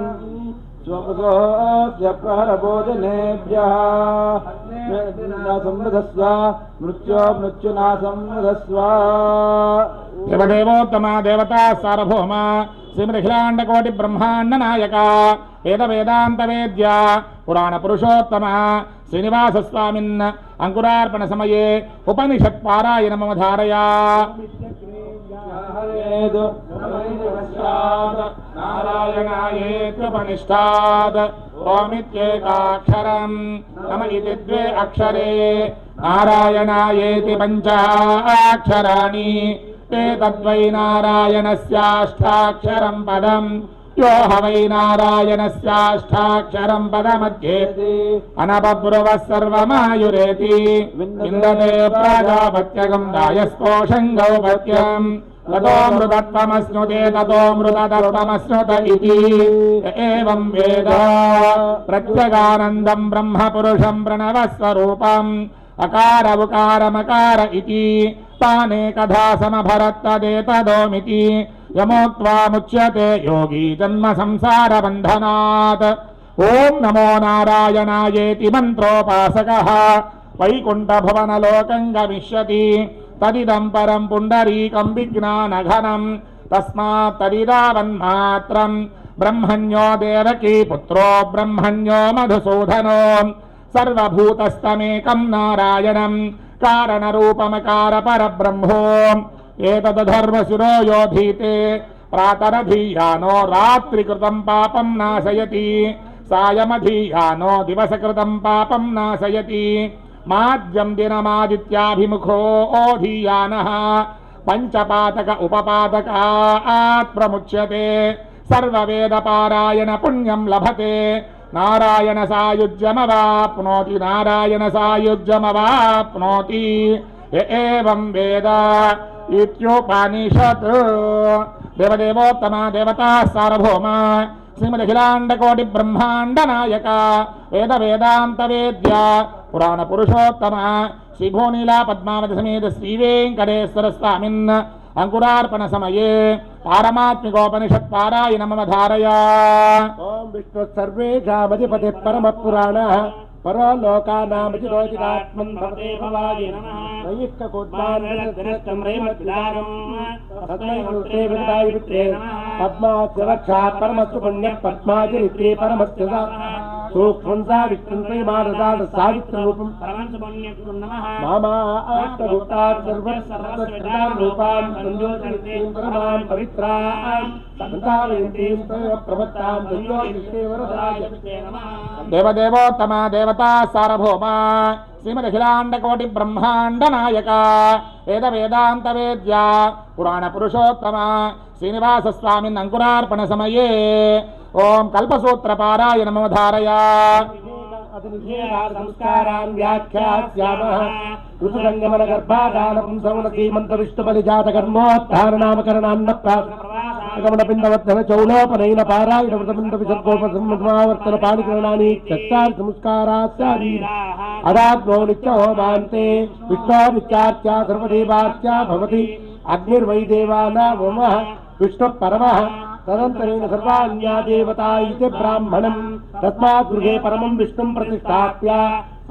స్వపసోస్య ప్రహరభోజనేభ్యః సంవదస్వ మృత్యునా సంవదస్వ. దేవదేవోత్తమ దేవతా సార్వభౌమ శ్రీమదఖిలాండకోటి బ్రహ్మాండ నాయక వేద వేదాంత వేద్య పురాణ పురుషోత్తమ శ్రీనివాస స్వామిన్ అంకురార్పణ సమయే ఉపనిషత్ పారాయణమవధారయా నారాయణాయేత్యుపనిష్టాద్ ఓమిత్యేకాక్షరం నమ ఇతి ద్వే అక్షరే నారాయణాయేతి పంచాక్షరాణి తద్వై నారాయణస్యాష్టాక్షరం పదం यो ह वै नारायणस्याष्टाक्षरं पदमध्येति अनबब्रुवः सर्वमायुरेति विन्दते प्राजापत्यगं दायस्पोषं गौपत्यम् ततोऽमृतत्वमश्नुते ततोऽमृततत्वमश्नुत इति एवं वेद प्रत्यगानन्दं ब्रह्मपुरुषं प्रणवस्वरूपम् अकार उकारमकार इति तानेकधा समभरत्तदेतदोमिति यमोक्त्वा मुच्यते योगी जन्म संसार बन्धनात्. ओम नमो नारायणायेति मन्त्रोपासकः वैकुण्ठभुवनलोकं गमिष्यति तदिदं परं पुण्डरीकं विज्ञानघनं तस्मात् तदिदावन्मात्रं ब्रह्मण्यो देवकी पुत्रो ब्रह्मण्यो मधुसूदनो सर्वभूतस्तमेकं नारायणं कारणरूपमकार परब्रह्मो एतदधर्मशिरो योधीते प्रातरधीयानो रात्रिकृतं पापं नाशयति सायमधीयानो दिवसकृतं पापं नाशयति माद्यं दिनमादित्याभिमुखो ओधीयानः पंचपातक उपपातकात् प्रमुच्यते सर्ववेदपारायण पुण्यं लभते नारायण सायुज्यमवाप्नोति नारायण सायुज्यमवाप्नोति एवं वेद इत्योपनिषत्. देवदेवोत्तम देवता सार्वभौम श्रीमदखिलांडकोटि ब्रह्मांड नायक वेद वेदांत वेद्य पुराण पुरुषोत्तम श्रीभूनीला पद्मावती समेत श्रीवेंकटेश्वर स्वामिन् अंकुरार्पण समये पारमात्मिकोपनिषत् पारायणमवधारया. ओम विष्णु सर्वेषामधिपति परम पुराणः परो लोकानामधिरोचिरात्मन् भवते भवाय नमः. पद्मास्य वक्षात् परमस्तु पुण्यः पद्माचरित्रे परमस्य सूक्ष्मं सावित्ररूपं मामा आत्मभूतात् सर्वरूपान् संयोजयन्तीं परमां पवित्रां संतारयन्तीं प्रवत्तां संयोजयन्ते वरदाय. देवदेवोत्तम देवता सार्वभौम श्रीमदखिलांडकोटि ब्रह्मांड नायक वेद वेदांत वेद्य पुराण पुरुषोत्तम श्रीनिवास स्वामिन् अंकुरार्पण समये ओम कल्पसूत्र पारायणमवधारया. संस्कारान् व्याख्यास्यामः. ऋतुसंगमन गर्भाधानं सवनसीमन्तविष्टबलिजातकर्मोत्थाननामकरणान्नप्रागमनपिण्डवर्धन चौलोपनयन पारायण वृतपिण्ड विसर्गोपसंवर्तन पाणिग्रहणानि चत्वारि संस्कारास्यादि अदाग्नो नित्यहोमान्ते विष्णो नित्यार्च्या सर्वदेवार्च्या भवति. अग्निर्वै देवानामः विष्णुः परमः तदंतरेण सर्वाण्या देवता इति ब्राह्मणं तस्मात् गृहे परमं विष्णुं प्रतिष्ठाप्य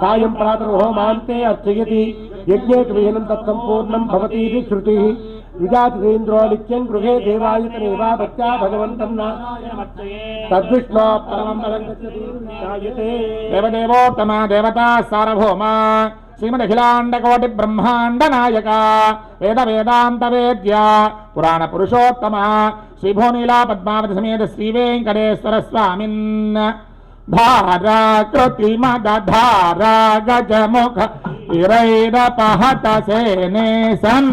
सायं प्रातर्होमान्ते अर्चयति. यज्ञे क्रियनं तत्सम्पूर्णं भवति इति श्रुतिः. विजातिन्द्रो नित्यं गृहे देवायतनेवा भक्त्या भगवन्तं तद्विष्णो परमं पदं गच्छति. देवदेवोत्तम देवता सार्वभौम श्रीमदखिलांडकोटि ब्रह्मांड नायक वेद वेदांत वेद्य पुराण पुरुषोत्तम श्रीभूनीला पद्मावती समेत श्रीवेंकटेश्वर स्वामिन् धारा कृतिमदधारा गजमुख इरैरपहत सेनेशं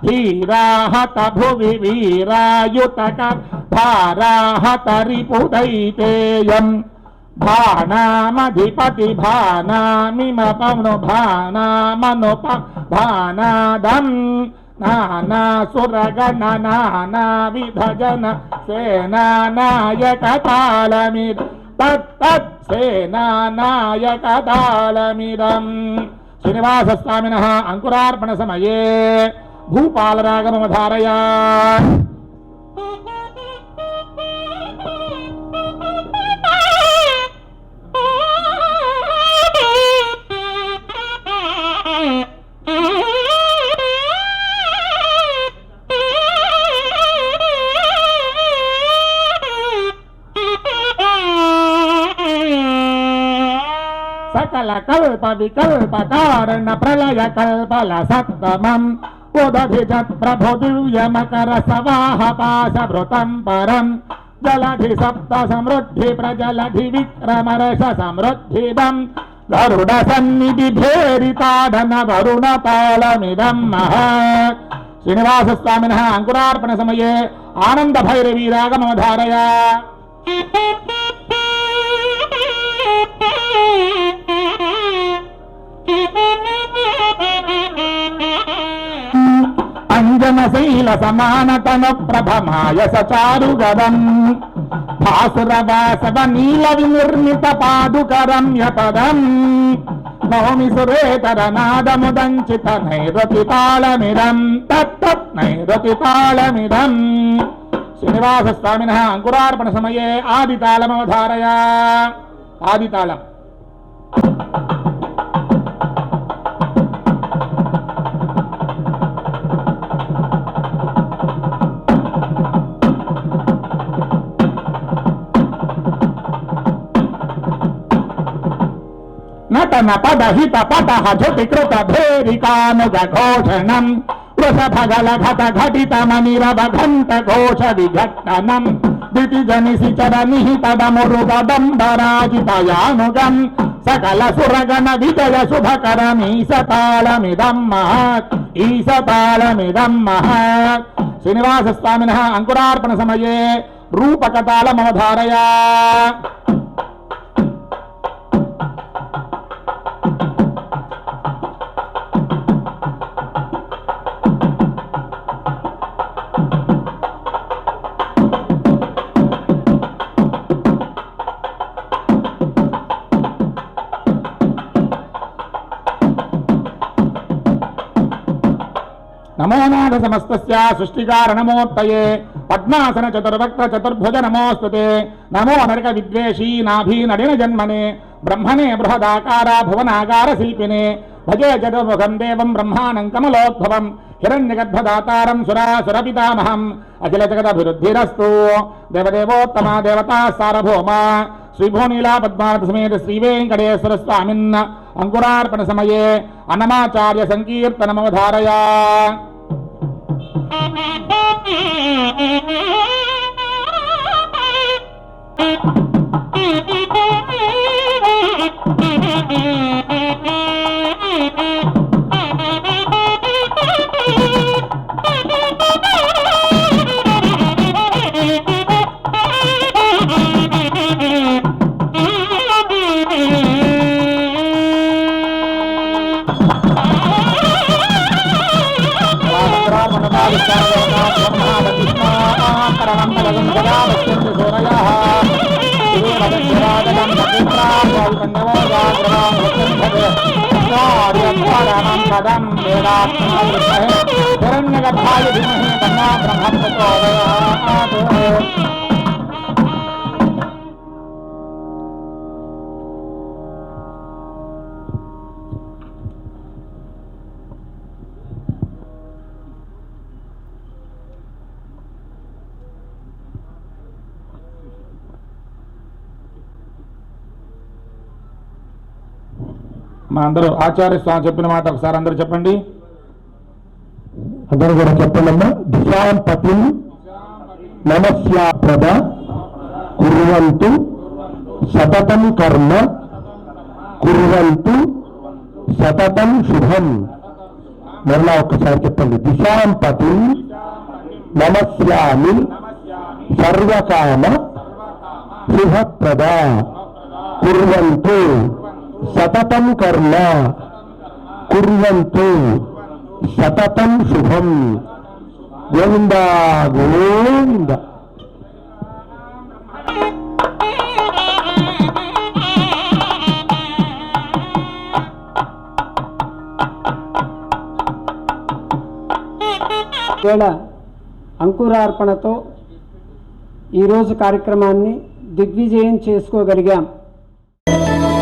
धीराहत भुवि वीरायुतक धाराहत रिपुदैतेयम् భానామధిపతి భానామిమపను భానామనుప భానాదం నానాసురగణ నానావిధజన సేనానాయకతాళమిద తత్తత్ సేనానాయకతాళమిదం. శ్రీనివాసస్వామినః అంకురార్పణ సమయే భూపాలరాగమధారయా. సకల కల్ప వికల్ప కారణ ప్రళయ కల్పల సప్తమం ఉదభిజత్ ప్రభు దివ్య మకర సవాహ పాశభృతం పరం జలధి సప్త సమృద్ధి ప్రజలధి విక్రమరస సమృద్ధిదం గరుడ సన్నిధి భేరితాడన వరుణ తాళమిదం మహత్. శ్రీనివాసస్వామినః అంకురార్పణ సమయే ఆనంద భైరవీ రాగమధారయా. అంజనశైల సమానతను ప్రభమాయ సచారుగదం భాసురవాసవ నీల వినిర్మిత పాదుకరమ్య పదం నౌమి సురేతర నాదముదంచిత నైరతి తాళమిదం తత్తత్ నైరతి తాళమిదం. శ్రీనివాసస్వామినః అంకురార్పణ సమయే ఆదితాళమవధారయా. ఆదితాళం నటన పదహిత పటహ ఝుటికృత భేరికానుగ ఘోషణం వృషభగల ఘట ఘటిత మనిరవ ఘంట ఘోష విఘట్టనం దితిజనిసి చర నిహితడమురుగడంబరాజితయానుగం సకల సురగణ విజయ శుభకరమీశతాళమిదం మహత్. ఈశతాళమిదం మహత్. శ్రీనివాసస్వామినః అంకురార్పణ సమయే రూపకతాళమవధారయా. నమో నాథ సమస్తస్య సృష్టికారణమూర్తయే పద్మాసన చతుర్వక్త్ర చతుర్భుజ నమోస్తుతే. నమో నరక విద్వేషీ నాభీ నడిన జన్మనే బ్రహ్మణే బృహదాకార భువనాకార శిల్పినే భజే చతుర్ముఖం దేవం బ్రహ్మాణం కమలోద్భవం హిరణ్యగర్భదాతారం సురాసురపితామహం అఖిల జగదభివృద్ధిరస్తు. దేవదేవోత్తమ దేవతా సార్వభౌమ శ్రీభూనీలా పద్మావతి సమేత శ్రీవేంకటేశ్వర స్వామిన్ అంకురార్పణ సమయే అన్నమాచార్య సంకీర్తనమవధారయా. మా అందరూ ఆచార్య స్వామి చెప్పిన మాట ఒకసారి అందరూ చెప్పండి. అందరూ కూడా చెప్పండమ్మా. దిశాం పతిం నమస్యాప్రద కుర్వంతు సతతం కర్మ కుర్వంతు సతతం శుభం. మరలా ఒక్కసారి చెప్పండి. దిశాం పతిం నమస్యామి సర్వకామ శుభప్రద కుర్వంతు సతతం కర్మ కుర్వంతు సతతం శుభం. గోవింద గోవింద. వేళ అంకురార్పణతో ఈరోజు కార్యక్రమాన్ని దిగ్విజయం చేసుకోగలిగాం.